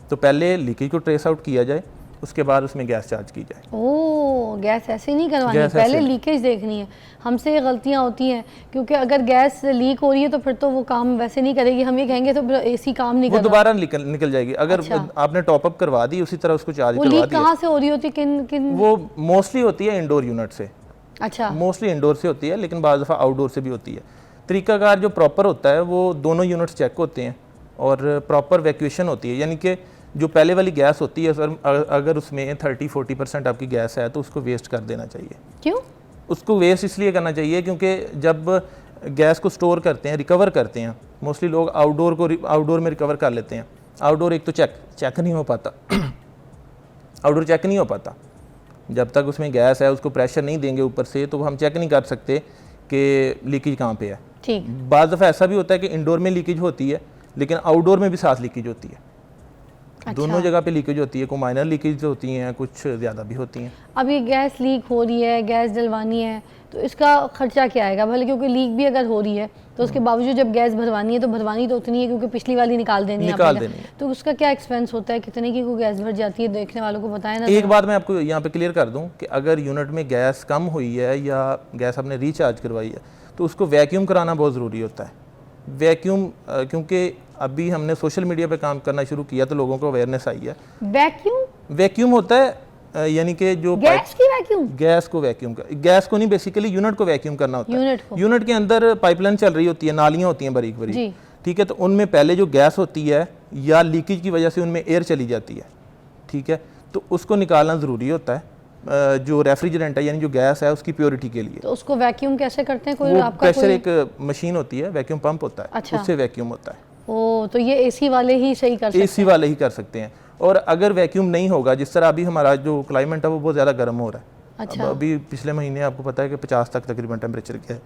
तो पहले लीकेज को ट्रेस आउट किया जाए, उसके बाद उसमें गैस चार्ज की जाए। ओह, गैस ऐसे नहीं करवानी, पहले लीकेज देखनी है। हमसे ये गलतियाँ होती हैं, क्योंकि अगर गैस लीक हो रही है तो फिर तो वो काम वैसे नहीं करेगी, हम ये कहेंगे तो एसी काम नहीं कर रहा, वो दोबारा निकल जाएगी। अगर आपने टॉपअप करवा दी उसी तरह उसको चार्ज करवा दिया। कहाँ से हो रही होती? किन? वो मोस्टली होती है इंडोर यूनिट से। अच्छा, मोस्टली इंडोर से होती है, लेकिन बाज़ दफ़ा आउटडोर से भी होती है। तरीकाकार जो प्रॉपर होता है वो दोनों यूनिट्स चेक होते हैं और प्रॉपर वैक्यूएशन होती है, यानी कि जो पहले वाली गैस होती है सर, अगर उसमें 30-40% आपकी गैस है तो उसको वेस्ट कर देना चाहिए। क्यों? उसको वेस्ट इसलिए करना चाहिए क्योंकि जब गैस को स्टोर करते हैं, रिकवर करते हैं, मोस्टली लोग आउटडोर में रिकवर कर लेते हैं। आउटडोर एक तो चेक नहीं हो पाता आउटडोर चेक नहीं हो पाता, जब तक उसमें गैस है उसको प्रेशर नहीं देंगे ऊपर से तो हम चेक नहीं कर सकते कि लीकेज कहाँ पे है। ठीक। बाज़ दफ़ा ऐसा भी होता है कि इंडोर में लीकेज होती है लेकिन आउटडोर में भी साथ लीकेज होती है। अच्छा। दोनों जगह पे लीकेज होती है, कुछ माइनर लीकेज होती हैं, कुछ ज़्यादा भी होती हैं। अब ये गैस लीक हो रही है, गैस डलवानी है, तो इसका खर्चा क्या आएगा? भले क्योंकि लीक भी अगर हो रही है तो उसके बावजूद जब गैस भरवानी है तो भरवानी तो उतनी है क्योंकि पिछली वाली निकाल देनी है, तो उसका क्या एक्सपेंस होता है? कितने की कोई गैस भर जाती है? देखने वालों को बताएं ना। एक बात मैं आपको यहाँ पे क्लियर कर दूँ कि अगर यूनिट में गैस कम हुई है या गैस आपने रिचार्ज करवाई है तो उसको वैक्यूम कराना बहुत ज़रूरी होता है। वैक्यूम क्योंकि अभी हमने सोशल मीडिया पे काम करना शुरू किया तो लोगों को अवेयरनेस आई है। वैक्यूम होता है यानी कि जो गैस की वैक्यूम, गैस को वैक्यूम कर, गैस को नहीं बेसिकली यूनिट को वैक्यूम करना होता है। यूनिट के अंदर पाइपलाइन चल रही होती है, नालियाँ होती हैं बारीक बारीक, ठीक है, तो उनमें पहले जो गैस होती है या लीकेज की वजह से उनमें एयर चली जाती है, ठीक है, तो उसको निकालना ज़रूरी होता है। जो रेफ्रिजरेंट है यानी जो गैस है उसकी प्योरिटी के लिए। तो उसको वैक्यूम कैसे करते हैं? वो प्रेशर एक मशीन होती है, वैक्यूम पंप होता है। अच्छा। उससे वैक्यूम होता है। ओ, तो ये एसी वाले ही सही कर सकते हैं? एसी वाले ही कर सकते हैं। और अगर वैक्यूम नहीं होगा, जिस तरह अभी हमारा जो क्लाइमेट है वो बहुत ज़्यादा गर्म हो रहा है, अच्छा। अब अभी पिछले महीने आपको पता है कि 50 तक तकरीबन टेम्परेचर गया है,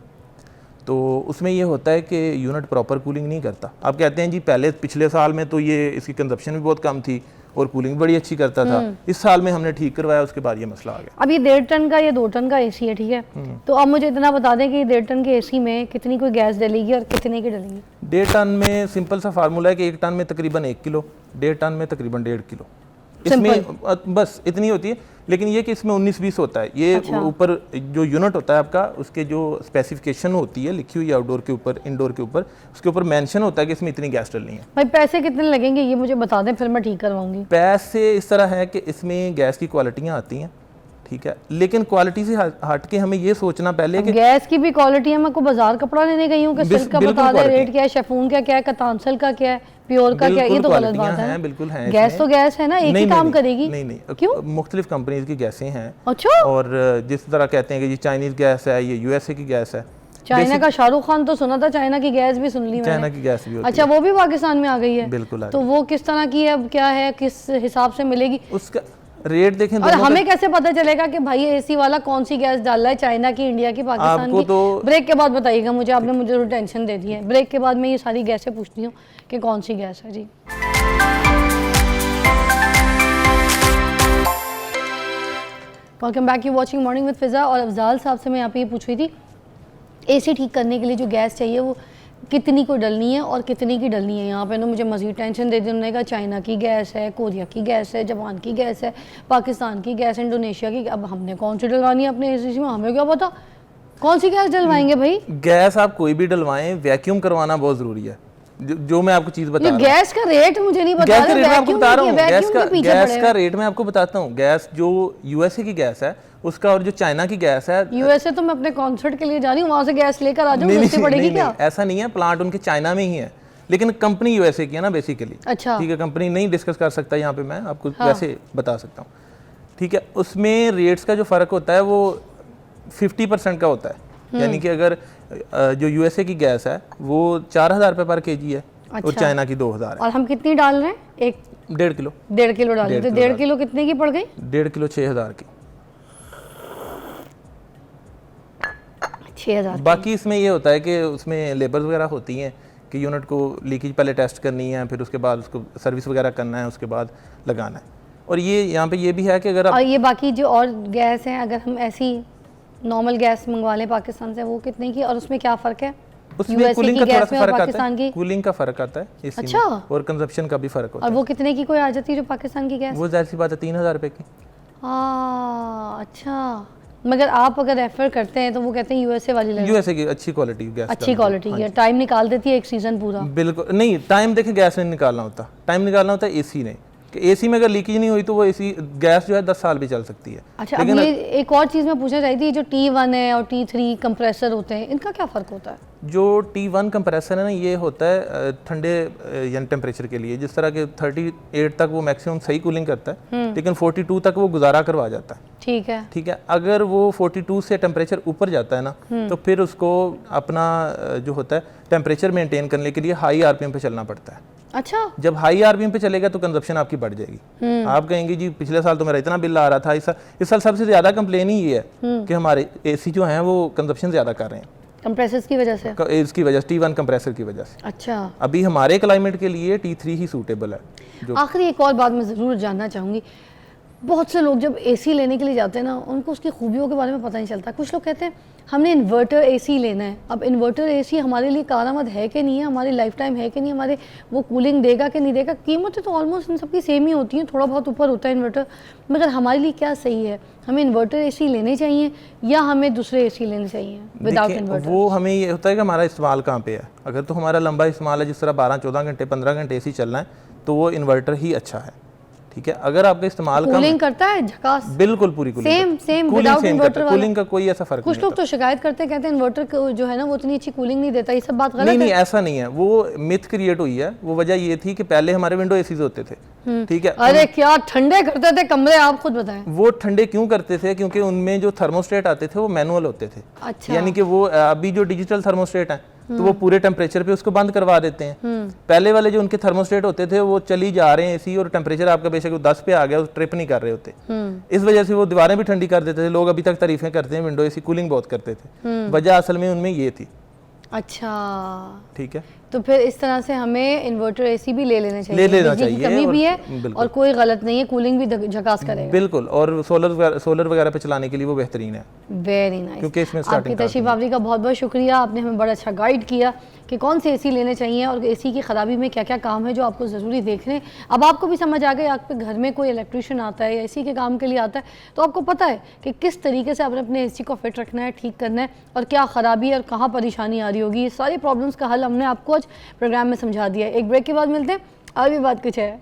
तो उसमें ये होता है कि यूनिट प्रॉपर कूलिंग नहीं करता। आप कहते हैं जी पहले पिछले साल में तो ये इसकी कंजप्शन भी बहुत कम थी और कूलिंग बड़ी अच्छी करता था, इस साल में हमने ठीक करवाया, उसके बाद ये मसला आ गया। अब ये 1.5 टन का, ये 2 टन का एसी है, ठीक है, तो अब मुझे इतना बता दें कि 1.5 टन के एसी में कितनी कोई गैस डलेगी और कितने की डलेगी? 1.5 टन में सिंपल सा फार्मूला है कि 1 टन में तकरीबन 1 किलो, 1.5 टन में तकरीबन 1.5 किलो, इसमें बस इतनी होती है। लेकिन ये कि इसमें 19-20 होता है, ये ऊपर जो यूनिट होता है आपका, उसके जो स्पेसिफिकेशन होती है लिखी हुई आउटडोर के ऊपर, इंडोर के ऊपर, उसके ऊपर मेंशन होता है कि इसमें इतनी गैस डलनी है। भाई पैसे कितने लगेंगे ये मुझे बता दें, फिर मैं ठीक करवाऊंगी। पैसे इस तरह है कि इसमें गैस की क्वालिटियाँ आती हैं, ठीक है, लेकिन क्वालिटी से हट के हमें ये सोचना पहले कि गैस की भी क्वालिटी है। मैं को बाजार कपड़ा लेने गई हूँ कि सिल्क का बता दे रेट क्या है, शेफून का क्या है, कतांसल का क्या है, प्योर का क्या है, ये तो गलत बात है। बिल्कुल है, गैस तो गैस है ना, एक ही काम करेगी। नहीं, क्यों? मुख्तलिफ कंपनीज की गैसें हैं। अच्छा। और जिस तरह कहते हैं कि ये चाइनीज गैस है, ये यूएसए की गैस है। चाइना का शाहरुख खान तो सुना था, चाइना की गैस भी सुन ली मैंने। चाइना की गैस भी होती अच्छा, वो भी पाकिस्तान में आ गई है? बिल्कुल। तो वो किस तरह की है, क्या है, किस हिसाब से मिलेगी, उसका रेट देखें। और हमें कैसे पता चलेगा कि भाई एसी वाला कौन सी गैस डाल रहा है, चाइना की, इंडिया की, पाकिस्तान की? तो ब्रेक के बाद बताइएगा मुझे, आपने मुझे तो टेंशन दे दी है। ब्रेक के बाद मैं ये सारी गैसें पूछती हूँ कि कौन सी गैस है। जी welcome back, you watching morning with Fiza. और अफजाल साहब से मैं यहाँ पे ये पूछ रही थी, एसी ठीक करने के लिए जो गैस चाहिए वो कितनी को डलनी है और कितनी की डलनी है? यहाँ पे ना मुझे मज़ीद टेंशन दे दी। उन्होंने कहा चाइना की गैस है, कोरिया की गैस है, जापान की गैस है, पाकिस्तान की गैस, इंडोनेशिया की। अब हमने कौन सी डलवानी है अपने एसी में, हमें क्या पता कौन सी गैस डलवाएंगे भाई? गैस आप कोई भी डलवाएं, वैक्यूम करवाना बहुत ज़रूरी है। जो मैं आपको चीज़ बता रहा हूं, गैस का रेट मुझे नहीं बता गैस का रहे, रेट मैं आपको बता रहा हूँ, गैस का रेट रेट मैं आपको बताता हूँ। गैस जो यूएसए की गैस है उसका और जो चाइना की गैस है, यूएसए तो मैं अपने कॉन्सर्ट के लिए जा रही हूँ, वहां से गैस लेकर आ जाऊँ, सस्ती पड़ेगी क्या? ऐसा नहीं है, प्लांट उनके चाइना में ही है, लेकिन कंपनी यूएसए की है ना बेसिकली। अच्छा, ठीक है, कंपनी नहीं डिस्कस कर सकता यहाँ पे, मैं आपको वैसे बता सकता हूँ। ठीक है, उसमें रेट्स का जो फ़र्क होता है वो 50% का होता है। यानी कि अगर जो यूएसए की गैस है वो 4,000 रुपये पर केजी है, और चाइना की 2,000 है। और हम कितनी डाल रहे हैं? 1.5 किलो। 1.5 किलो डाल रहे, तो 1.5 किलो कितने की पड़ गई? 1.5 किलो 6,000 की। 6,000। बाकी इसमें ये होता है कि उसमें लेबर्स वगैरह होती हैं कि यूनिट को लीकेज पहले टेस्ट करनी है, फिर उसके बाद उसको सर्विस वगैरह करना है, उसके बाद लगाना है। और ये यहाँ पे ये भी है कि अगर आप, और ये बाकी जो और गैस हैं, अगर हम ऐसी नॉर्मल गैस मंगवा लें पाकिस्तान से, वो कितने की, और उसमें क्या फ़र्क है? उसमें कूलिंग का थोड़ा सा फर्क आता है, की कूलिंग का फर्क आता है इसी अच्छा। में, और कंजप्शन का भी फर्क होता और है। वो कितने की कोई आ जाती है जो पाकिस्तान की गैस? वो जाहिर सी बात है 3,000 रुपये की। अच्छा, मगर आप अगर रेफर करते हैं तो वो कहते हैं यूएसए वाली ले लो। यूएसए की अच्छी क्वालिटी गैस, अच्छी क्वालिटी की है, टाइम निकाल देती है एक सीजन पूरा। बिल्कुल नहीं, टाइम देखें गैस नहीं निकालना होता, टाइम निकालना होता है एसी ने, कि एसी में अगर लीकेज नहीं हुई तो वो एसी गैस जो है 10 साल भी चल सकती है। अच्छा, अब ये एक और चीज़ मैं पूछना चाहती थी, जो T1 है और T3 कंप्रेसर होते हैं, इनका क्या फ़र्क होता है? जो T1 कंप्रेसर है ना, ये होता है ठंडे यानी टेम्परेचर के लिए, जिस तरह के 38 तक वो मैक्सिमम सही कूलिंग करता है, लेकिन 42 तक वो गुजारा करवा जाता है। ठीक है, ठीक है, अगर वो 42 से टेम्परेचर ऊपर जाता है ना, तो फिर उसको अपना जो होता है टेम्परेचर मेंटेन करने के लिए हाई आरपीएम पे चलना पड़ता है। अच्छा, जब हाई आरपीएम पे चलेगा तो कंजप्शन आपकी बढ़ जाएगी। आप कहेंगे जी पिछले साल तो मेरा इतना बिल आ रहा था, इस साल सबसे ज़्यादा कंप्लेन ही ये है कि हमारे एसी जो हैं वो कंजप्शन ज़्यादा कर रहे हैं, कंप्रेसर्स की वजह से, इसकी वजह से, T1 कंप्रेसर की वजह से। अच्छा, अभी हमारे क्लाइमेट के लिए T3 ही सूटेबल है। आखिरी एक और बात मैं ज़रूर जानना चाहूँगी, बहुत से लोग जब एसी लेने के लिए जाते हैं ना, उनको उसकी खूबियों के बारे में पता नहीं चलता। कुछ लोग कहते हैं हमने इन्वर्टर एसी लेना है। अब इन्वर्टर एसी हमारे लिए कारआमद है कि नहीं है, हमारी लाइफ टाइम है कि नहीं, हमारे वो कूलिंग देगा कि नहीं देगा? कीमतें तो ऑलमोस्ट इन सबकी सेम ही होती हैं, थोड़ा बहुत ऊपर होता है इन्वर्टर, मगर हमारे लिए क्या सही है? हमें इन्वर्टर एसी लेने चाहिए या हमें दूसरे एसी लेने चाहिए विदाउट इन्वर्टर? वो हमें ये होता है कि हमारा इस्तेमाल कहाँ पे है। अगर तो हमारा लंबा इस्तेमाल है, जिस तरह 12-14 घंटे 15 घंटे एसी चलना है, तो वो इन्वर्टर ही अच्छा है। ठीक है, अगर आपका इस्तेमाल कूलिंग करता है झकास, बिल्कुल पूरी कूलिंग सेम विदाउट इन्वर्टर वाला, कूलिंग का कोई ऐसा फर्क नहीं। कुछ लोग तो शिकायत करते हैं, कहते हैं इन्वर्टर जो है ना वो इतनी अच्छी कूलिंग नहीं देता, ये सब बात गलत है? नहीं, ऐसा नहीं है, वो मिथ क्रिएट हुई है। वो वजह ये थी कि पहले हमारे विंडो एसीज होते थे, ठीक है, अरे क्या ठंडे करते थे कमरे, आप खुद बताएं। वो ठंडे क्यों करते थे? क्योंकि उनमें जो थर्मोस्टेट आते थे वो मैनुअल होते थे। अच्छा, यानी कि वो अभी जो डिजिटल थर्मोस्टेट हैं तो वो पूरे टेम्परेचर पे उसको बंद करवा देते हैं। पहले वाले जो उनके थर्मोस्टेट होते थे वो चली जा रहे हैं एसी, और टेम्परेचर आपका बेशक 10 पे आ गया, ट्रिप नहीं कर रहे होते। इस वजह से वो दीवारें भी ठंडी कर देते थे। लोग अभी तक तारीफें करते हैं विंडो एसी कूलिंग बहुत करते थे, वजह असल में उनमें ये थी। अच्छा, ठीक है, तो फिर इस तरह से हमें इन्वर्टर एसी भी ले लेने चाहिए। ले लेना बिजली की चाहिए, कमी और भी है बिल्कुल। और कोई गलत नहीं है, कूलिंग भी झकास करेगा। बिल्कुल, और सोलर वगैरह पे चलाने के लिए वो बेहतरीन है। Very nice. क्योंकि इसमें आपकी स्टार्टिंग तशरीफ आवरी का बहुत बहुत शुक्रिया। आपने हमें बड़ा अच्छा गाइड किया कि कौन से एसी लेने चाहिए और एसी की ख़राबी में क्या क्या काम है जो आपको ज़रूरी देखने। अब आपको भी समझ आ गया, आपके घर में कोई इलेक्ट्रिशियन आता है या एसी के काम के लिए आता है तो आपको पता है कि किस तरीके से आपने अपने एसी को फिट रखना है, ठीक करना है, और क्या ख़राबी है और कहाँ परेशानी आ रही होगी। ये सारे प्रॉब्लम्स का हल हमने आपको आज प्रोग्राम में समझा दिया है। एक ब्रेक के बाद मिलते हैं, और भी बात कुछ है।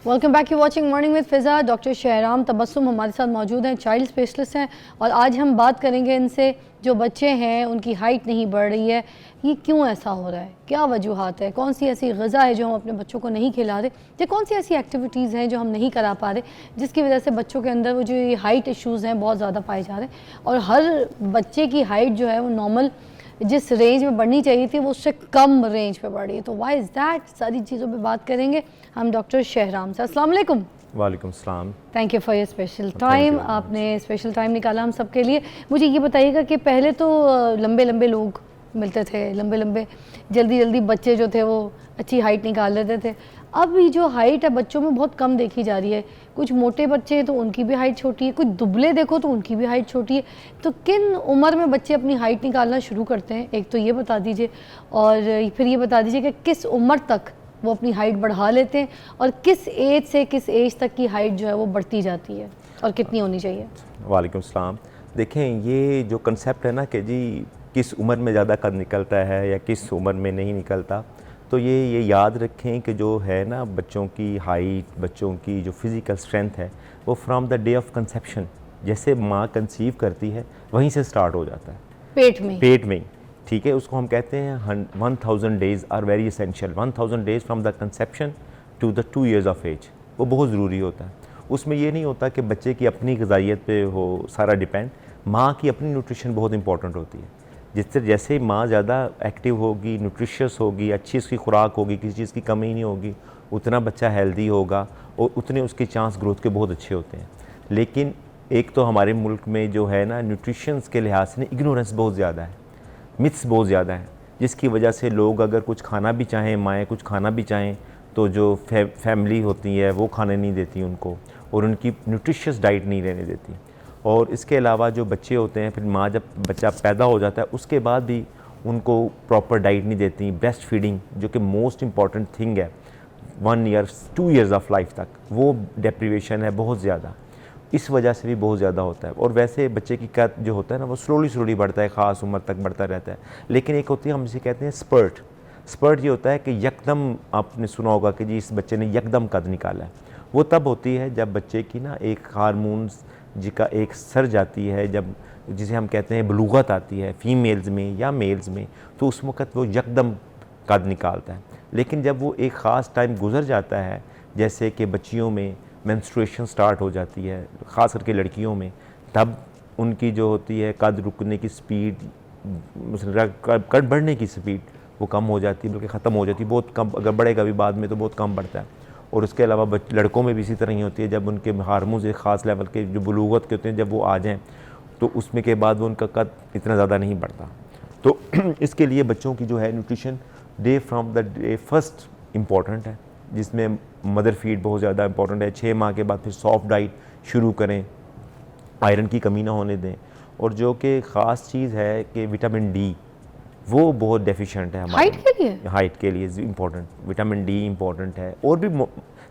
Welcome back, you watching morning with Fiza. Doctor Shahram Tabassum हमारे साथ मौजूद हैं, चाइल्ड स्पेशलिस्ट हैं, और आज हम बात करेंगे इनसे जो बच्चे हैं उनकी हाइट नहीं बढ़ रही है, ये क्यों ऐसा हो रहा है, क्या वजूहात है, कौन सी ऐसी ग़िज़ा है जो हम अपने बच्चों को नहीं खिला रहे, या कौन सी ऐसी एक्टिविटीज़ हैं जो हम नहीं करा पा रहे जिसकी वजह से बच्चों के अंदर वो जो ये हाइट इश्यूज़ हैं बहुत ज़्यादा पाए जा रहे हैं। और हर बच्चे की हाइट जो है वो नॉर्मल जिस रेंज में बढ़नी चाहिए थी वो उससे कम रेंज पे बढ़ी है। तो व्हाई इज़ दैट, सारी चीज़ों पे बात करेंगे हम डॉक्टर शहराम से। अस्सलाम वालेकुम। वालेकुम सलाम। Thank you for your special time. आपने स्पेशल टाइम निकाला हम सब के लिए। मुझे ये बताइएगा कि पहले तो लंबे लंबे लोग मिलते थे, लंबे लंबे जल्दी जल्दी बच्चे जो थे वो अच्छी हाइट निकाल लेते थे। अब ये जो हाइट है बच्चों में बहुत कम देखी जा रही है। कुछ मोटे बच्चे हैं तो उनकी भी हाइट छोटी है, कुछ दुबले देखो तो उनकी भी हाइट छोटी है। तो किन उम्र में बच्चे अपनी हाइट निकालना शुरू करते हैं, एक तो ये बता दीजिए, और फिर ये बता दीजिए कि किस उम्र तक वो अपनी हाइट बढ़ा लेते हैं और किस एज से किस एज तक की हाइट जो है वो बढ़ती जाती है और कितनी होनी चाहिए। वालेकुम सलाम। देखें, ये जो कंसेप्ट है ना कि जी किस उम्र में ज़्यादा कद निकलता है या किस उम्र में नहीं निकलता, तो ये याद रखें कि जो है ना बच्चों की हाइट, बच्चों की जो फिज़िकल स्ट्रेंथ है वो from the day of conception, जैसे माँ कंसीव करती है वहीं से स्टार्ट हो जाता है, पेट में ही। ठीक है, उसको हम कहते हैं 1000 days are very essential. 1000 days from the conception to the 2 years of age, वो बहुत ज़रूरी होता है। उसमें ये नहीं होता कि बच्चे की अपनी ग़िज़ाइयत पे हो सारा डिपेंड, माँ की अपनी न्यूट्रिशन बहुत इंपॉर्टेंट होती है। जैसे माँ ज़्यादा एक्टिव होगी, न्यूट्रिशियस होगी, अच्छी उसकी खुराक होगी, किसी चीज़ की कमी नहीं होगी, उतना बच्चा हेल्दी होगा और उतने उसके चांस ग्रोथ के बहुत अच्छे होते हैं। लेकिन एक तो हमारे मुल्क में जो है ना न्यूट्रिशंस के लिहाज से इग्नोरेंस बहुत ज़्यादा है, मिथ्स बहुत ज़्यादा है, जिसकी वजह से लोग अगर कुछ खाना भी चाहें, माएँ कुछ खाना भी चाहें, तो जो फैमिली होती है वो खाने नहीं देती उनको और उनकी न्यूट्रिशियस डाइट नहीं लेने देती। और इसके अलावा जो बच्चे होते हैं, फिर माँ जब बच्चा पैदा हो जाता है उसके बाद भी उनको प्रॉपर डाइट नहीं देती। ब्रेस्ट फीडिंग जो कि मोस्ट इम्पॉर्टेंट थिंग है 1 year 2 years ऑफ लाइफ तक, वो डेप्रीवेशन है बहुत ज़्यादा, इस वजह से भी बहुत ज़्यादा होता है। और वैसे बच्चे की कद जो होता है ना वो स्लोली बढ़ता है, ख़ास उम्र तक बढ़ता रहता है। लेकिन एक होती है, हम इसे कहते हैं स्पर्ट ये होता है कि यकदम, आपने सुना होगा कि जी इस बच्चे ने यकदम कद निकाला है। वो तब होती है जब बच्चे की ना एक हार्मोन्स जी का एक सर जाती है, जब जिसे हम कहते हैं बलूगत आती है फीमेल्स में या मेल्स में, तो उस वक़्त वो यकदम कद निकालता है। लेकिन जब वो एक ख़ास टाइम गुजर जाता है, जैसे कि बच्चियों में मेंस्ट्रुएशन स्टार्ट हो जाती है, ख़ास करके लड़कियों में, तब उनकी जो होती है कद रुकने की स्पीड, कद बढ़ने की स्पीड वो कम हो जाती है, बल्कि ख़त्म हो जाती है, बहुत कम। अगर बढ़ेगा भी बाद में तो बहुत कम बढ़ता है। और उसके अलावा लड़कों में भी इसी तरह ही होती है, जब उनके हार्मोन्स एक ख़ास लेवल के जो बलूगत के होते हैं जब वो आ जाएँ तो उसमें के बाद वो उनका कद इतना ज़्यादा नहीं बढ़ता। तो इसके लिए बच्चों की जो है nutrition day from the day first important है, जिसमें मदर फीड बहुत ज़्यादा इंपॉर्टेंट है। 6 माह के बाद फिर सॉफ्ट डाइट शुरू करें, आयरन की कमी ना होने दें। और जो कि ख़ास चीज़ है कि विटामिन डी वो बहुत डेफिशिएंट है हमारे हाइट के लिए इम्पॉर्टेंट, विटामिन डी इम्पॉर्टेंट है। और भी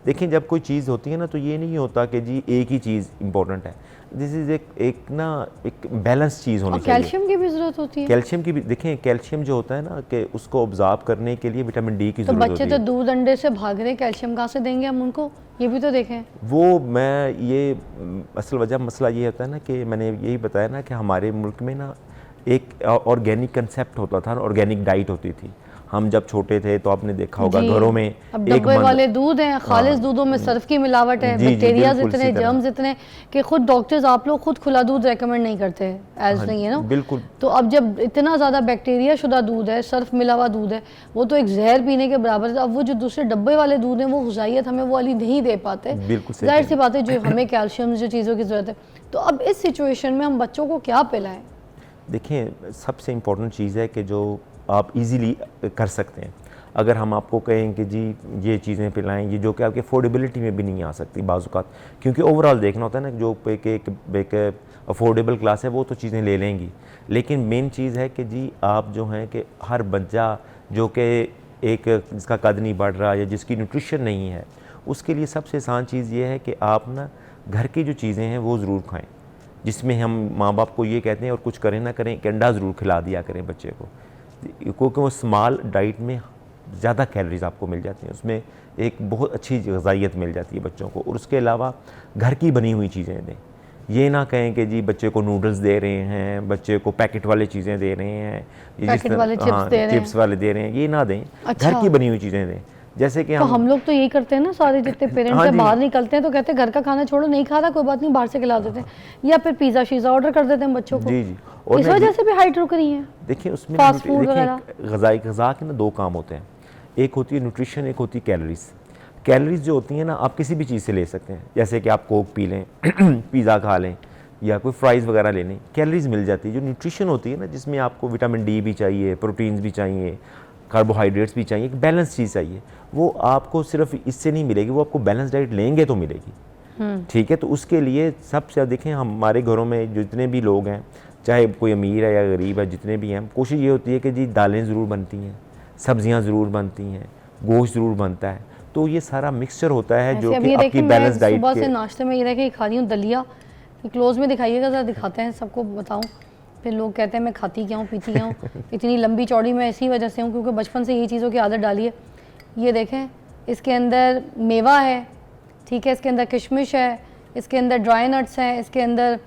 देखिए, जब कोई चीज़ होती है ना तो ये नहीं होता कि जी एक ही चीज़ इम्पॉर्टेंट है, दिस इज़ एक बैलेंस चीज़ होनी चाहिए। कैल्शियम की भी ज़रूरत होती है। कैल्शियम की भी देखें, कैल्शियम जो होता है ना कि उसको ऑब्जर्व करने के लिए विटामिन डी की ज़रूरत होती है। बच्चे तो दूध अंडे से भाग रहे हैं, कैल्शियम कहाँ से देंगे हम उनको, ये भी तो देखें। वो मैं ये असल वजह मसला ये होता है ना कि मैंने यही बताया ना कि हमारे मुल्क में ना एक ऑर्गेनिक कंसेप्ट होता था, ऑर्गेनिक डाइट होती थी। हम जब छोटे थे तो आपने देखा होगा जी। घरों में अब एक डब्बे मन- वाले दूध हैं, खालिस दूधों में सर्फ की मिलावट है, जी, जी, बैक्टीरियाज बिल्कुल इतने, इसी तरह। जर्म्स इतने कि खुद डॉक्टर्स, आप लोग खुद खुला दूध रेकमेंड नहीं करते एज हाँ, नहीं है ना। बिल्कुल। तो अब जब इतना ज़्यादा बैक्टीरिया शुदा दूध है, सर्फ मिला हुआ दूध है, वो तो एक जहर पीने के बराबर है। अब वो जो दूसरे डब्बे वाले दूध हैं वो गुजारियत हमें वो वाली नहीं दे पाते। बिल्कुल सही जाहिर कह सी बात है, जो हमें कैल्शियम जो चीज़ों की ज़रूरत है। तो अब इस सिचुएशन में हम बच्चों को क्या पिलाएं? देखिए सबसे इम्पोर्टेंट चीज़ है कि जो आप इजीली कर सकते हैं। अगर हम आपको कहें कि जी ये चीज़ें पिलाएं, ये जो कि आपके अफोर्डेबिलिटी में भी नहीं आ सकती बाज़ औक़ात, क्योंकि ओवरऑल देखना होता है ना, जो एक अफोर्डेबल क्लास है वो तो चीज़ें ले लेंगी, लेकिन मेन चीज़ है कि जी आप जो हैं कि हर बच्चा जो कि एक जिसका कद नहीं बढ़ रहा या जिसकी न्यूट्रिशन नहीं है, उसके लिए सबसे आसान चीज़ ये है कि आप ना घर की जो चीज़ें हैं वो ज़रूर खाएँ, जिसमें हम माँ बाप को ये कहते हैं और कुछ करें ना करें कि अंडा ज़रूर खिला दिया करें बच्चे को, क्योंकि वो स्मॉल डाइट में ज़्यादा कैलोरीज आपको मिल जाती हैं, उसमें एक बहुत अच्छी ग़िज़ाइयत मिल जाती है बच्चों को। और उसके अलावा घर की बनी हुई चीज़ें दें, ये ना कहें कि जी बच्चे को नूडल्स दे रहे हैं, बच्चे को पैकेट वाले चीज़ें दे रहे हैं, पैकेट वाले चिप्स दे रहे हैं। चिप्स वाले दे रहे हैं, ये ना दें। अच्छा। घर की बनी हुई चीज़ें दें, जैसे कि तो हम लोग तो यही करते हैं ना, सारे जितने पेरेंट्स हाँ हैं जी। बाहर निकलते हैं तो कहते हैं घर का खाना छोड़ो, नहीं खा रहा कोई बात नहीं, बाहर से खिला देते हैं, या फिर पिज़्ज़ा शीज़ा ऑर्डर कर देते हैं बच्चों को। जी, जी। और इस मैं वजह ये- से भी हाइट रुक रही है। देखिए उसमें फास्ट फूड वगैरह। ग़िज़ा के ना दो काम होते हैं, एक होती है न्यूट्रिशन, एक होती है कैलोरीज। कैलोरीज जो होती हैं ना आप किसी भी चीज़ से ले सकते हैं, जैसे कि आप कोक पी लें पिज़्ज़ा खा लें या कोई फ्राइज़ वगैरह ले लें, कैलोरीज मिल जाती है। जो न्यूट्रिशन होती है ना, जिसमें आपको विटामिन डी भी चाहिए, प्रोटीन्स भी चाहिए, कार्बोहाइड्रेट्स भी चाहिए, एक बैलेंस चीज़ चाहिए, वो आपको सिर्फ इससे नहीं मिलेगी, वो आपको बैलेंस डाइट लेंगे तो मिलेगी। ठीक है, तो उसके लिए सबसे देखें हमारे घरों में जितने भी लोग हैं, चाहे कोई अमीर है या गरीब है, जितने भी हैं, कोशिश ये होती है कि जी दालें ज़रूर बनती हैं, सब्जियां ज़रूर बनती हैं, गोश्त ज़रूर बनता है, तो ये सारा मिक्सचर होता है जो ऐसे अब कि ये आपकी देखिए, बैलेंस मैं डाइट सुबह से के। नाश्ते में ये देखिए खा रही हूँ दलिया, क्लोज में दिखाइएगा ज़रा, दिखाते हैं सबको बताऊँ, फिर लोग कहते हैं मैं खाती क्या हूँ पीती क्या हूँ। इतनी लंबी चौड़ी मैं इसी वजह से हूँ क्योंकि बचपन से यही चीज़ों की आदत डाली है। ये देखें, इसके अंदर मेवा है, ठीक है, इसके अंदर किशमिश है, इसके अंदर ड्राई नट्स हैं, इसके अंदर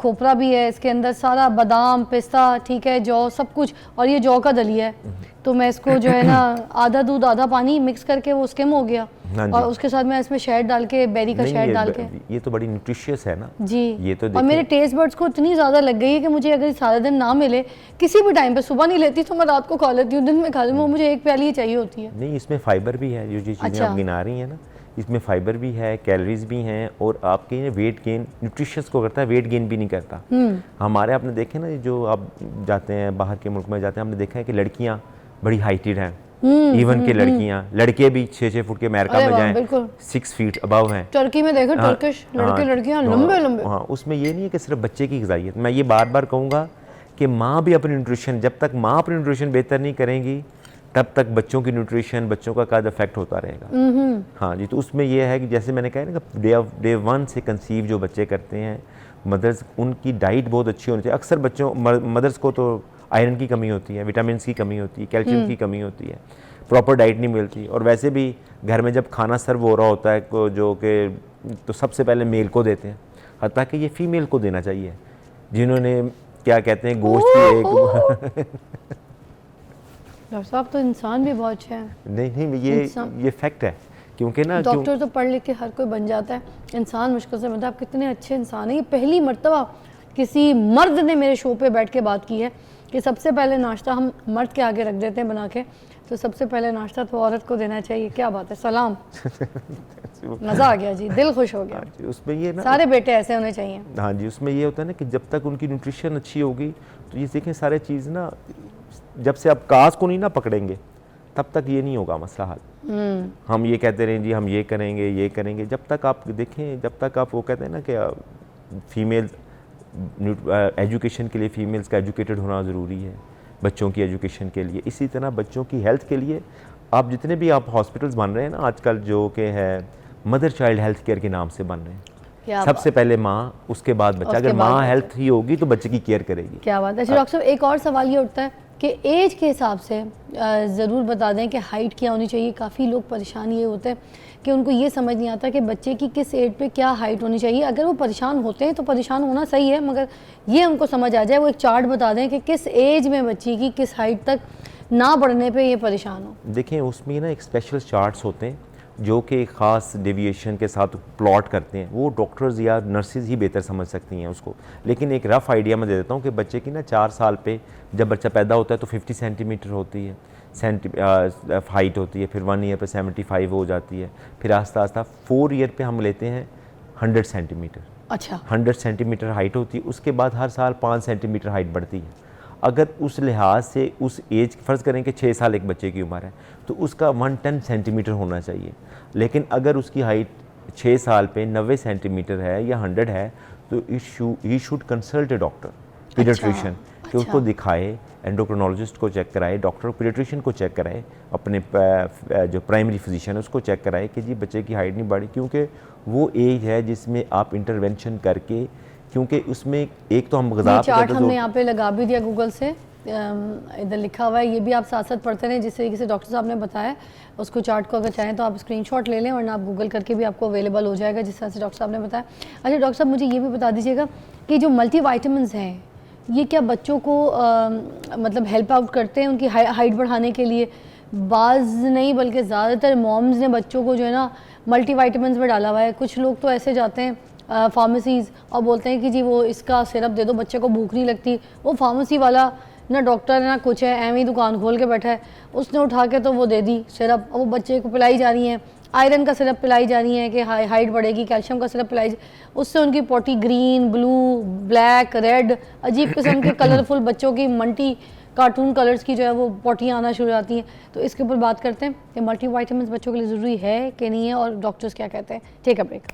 खोपरा भी है, इसके अंदर सारा बादाम पिस्ता, ठीक है, जौ सब कुछ, और ये जौ का दलिया है। तो मैं इसको जो है ना आधा दूध आधा पानी मिक्स करके वो स्किम हो गया, हाँ जी। और उसके साथ मैं इसमें शहद डाल के, बेरी का नहीं, शहद डाल के। ये तो बड़ी न्यूट्रिशियस है ना जी, ये तो और देखिए- मेरे टेस्ट बर्ड्स को इतनी ज़्यादा लग गई है कि मुझे अगर सारा दिन ना मिले, किसी भी टाइम पे, सुबह नहीं लेती तो मैं रात को खा लेती हूँ, दिन में खा लेती हूँ, मुझे एक प्याली ही चाहिए होती है। नहीं, इसमें फाइबर भी है, जो चीज़ें अच्छा। आप गिना रही हैं ना, इसमें फाइबर भी है, कैलोरीज भी हैं, और आपके वेट गेन न्यूट्रिशियस को करता है, वेट गेन भी नहीं करता। हमारे आपने देखे ना, जो आप जाते हैं बाहर के मुल्क में जाते हैं, हमने देखा है कि लड़कियां बड़ी हाइटेड हैं, इवन के लड़कियां, लड़के भी 6-6 फुट के अमेरिका अरे में वाह, जाएं बिल्कुल। 6 फीट अबव हैं। टर्की में देखो, हाँ, टर्किश हाँ, लड़के लड़कियां हाँ, लंबे लंबे। हाँ, उसमें ये नहीं है कि सिर्फ बच्चे की ग़िज़ाइयत, मैं ये बार बार कहूँगा कि माँ भी अपनी न्यूट्रिशन, जब तक माँ अपनी न्यूट्रिशन बेहतर नहीं करेंगी तब तक बच्चों की न्यूट्रिशन, बच्चों का कद अफेक्ट होता रहेगा। हाँ जी, तो उसमें यह है कि जैसे मैंने कहा ना कि डे 1 से कंसीव जो बच्चे करते हैं, मदर्स उनकी डाइट बहुत अच्छी होनी चाहिए। अक्सर बच्चों मदर्स को तो आयरन की कमी होती है, विटामिन की कमी होती है, कैल्शियम की कमी होती है, प्रॉपर डाइट नहीं मिलती। और वैसे भी घर में जब खाना सर्व हो रहा होता है जो कि तो सबसे पहले मेल को देते हैं, हत्ता कि ये फीमेल को देना चाहिए, जिन्होंने क्या कहते हैं गोश्त की एक डॉक्टर साहब तो इंसान भी बहुत अच्छे हैं। नहीं इंसान- ये फैक्ट है, क्योंकि ना डॉक्टर तो पढ़ लिख के हर कोई बन जाता है, इंसान मुश्किल से बनता है। आप कितने अच्छे इंसान हैं। ये पहली मर्तबा किसी मर्द ने मेरे शो पे बैठ के बात की है कि सबसे पहले नाश्ता हम मर्द के आगे रख देते हैं बना के, तो सबसे पहले नाश्ता तो औरत को देना चाहिए। क्या बात है, सलाम। मज़ा आ गया जी, दिल खुश हो गया। उसमें ये ना, सारे बेटे ऐसे होने चाहिए। हाँ जी, उसमें ये होता है ना कि जब तक उनकी न्यूट्रिशन अच्छी होगी, तो ये देखें सारे चीज़ ना, जब से आप काज को नहीं ना पकड़ेंगे तब तक ये नहीं होगा मसला हल। हम ये कहते रहें जी हम ये करेंगे, जब तक आप देखें, जब तक आप वो कहते हैं ना कि फीमेल एजुकेशन के लिए फीमेल्स का एजुकेटेड होना ज़रूरी है, बच्चों की एजुकेशन के लिए। इसी तरह बच्चों की हेल्थ के लिए आप जितने भी आप हॉस्पिटल्स बन रहे हैं ना आजकल, जो कि है मदर चाइल्ड हेल्थ केयर के नाम से बन रहे हैं, क्या सबसे पहले माँ, उसके बाद बच्चा। उसके अगर बाद माँ बच्चा। हेल्थ ही होगी तो बच्चे की केयर करेगी। क्या बात है। अच्छा डॉक्टर साहब, एक और सवाल ये उठता है कि एज के हिसाब से ज़रूर बता दें कि हाइट क्या होनी चाहिए। काफ़ी लोग परेशान ये होते हैं कि उनको ये समझ नहीं आता कि बच्चे की किस एज पे क्या हाइट होनी चाहिए। अगर वो परेशान होते हैं तो परेशान होना सही है, मगर ये उनको समझ आ जाए, वो एक चार्ट बता दें कि किस एज में बच्ची की किस हाइट तक ना बढ़ने पे ये परेशान हो? देखें उसमें ना एक स्पेशल चार्ट्स होते हैं जो कि एक ख़ास डेविएशन के साथ प्लॉट करते हैं, वो डॉक्टर्स या नर्सेज ही बेहतर समझ सकती हैं उसको। लेकिन एक रफ़ आइडिया मैं दे देता हूँ कि बच्चे की ना 4 साल पे जब बच्चा पैदा होता है तो 50 सेंटीमीटर होती है हाइट होती है, फिर 1 ईयर पे 75 हो जाती है, फिर आस्ता आस्ता 4 ईयर पे हम लेते हैं 100 सेंटीमीटर। अच्छा, 100 सेंटीमीटर हाइट होती है, उसके बाद हर साल 5 सेंटीमीटर हाइट बढ़ती है। अगर उस लिहाज से उस एज, फ़र्ज़ करें कि 6 साल एक बच्चे की उम्र है तो उसका 110 सेंटीमीटर होना चाहिए। लेकिन अगर उसकी हाइट 6 साल पे 90 सेंटीमीटर है या 100 है तो he should consult A doctor paediatrician कि उसको दिखाए, एंडोक्रिनोलॉजिस्ट को चेक कराए, डॉक्टर पीडियाट्रिशियन को चेक कराए, अपने जो प्राइमरी फिजिशियन है उसको चेक कराए कि जी बच्चे की हाइट नहीं बढ़ी, क्योंकि वो एज है जिसमें आप इंटरवेंशन करके, क्योंकि उसमें एक तो हम ग़िज़ा पे चार्ट हमने यहाँ पे लगा भी दिया गूगल से, इधर लिखा हुआ है, ये भी आप साथ साथ पढ़ते रहें जिस तरीके से डॉक्टर साहब ने बताया। उसको चार्ट को अगर चाहें तो आप स्क्रीनशॉट ले लें, वरना आप गूगल करके भी आपको अवेलेबल हो जाएगा जिस तरह से डॉक्टर साहब ने बताया। अच्छा डॉक्टर साहब, मुझे ये भी बता दीजिएगा कि जो मल्टी वाइटामिन्स हैं ये क्या बच्चों को मतलब हेल्प आउट करते हैं उनकी हाइट बढ़ाने के लिए? बाज़ नहीं बल्कि ज़्यादातर मॉम्स ने बच्चों को जो है ना मल्टी वाइटामिन्स में डाला हुआ है। कुछ लोग तो ऐसे जाते हैं फार्मेसीज़ और बोलते हैं कि जी वो इसका सिरप दे दो, बच्चे को भूख नहीं लगती। वो फार्मेसी वाला ना डॉक्टर है ना कुछ है, एवं ही दुकान खोल के बैठा है, उसने उठा के तो वो दे दी सिरप, और वो बच्चे को पिलाई जा रही हैं। आयरन का सिरप पिलाई जा रही है कि हाइट बढ़ेगी, कैल्शियम का सिरप पिलाई, उससे उनकी potty green, blue, black, red, अजीब किस्म के कलरफुल बच्चों की मल्टी कार्टून कलर्स की जो है वो पॉटियाँ आना शुरू हो जाती हैं। तो इसके ऊपर बात करते हैं कि मल्टी वाइटामिन्स बच्चों के लिए ज़रूरी है कि नहीं है और डॉक्टर्स क्या कहते हैं। Take a break.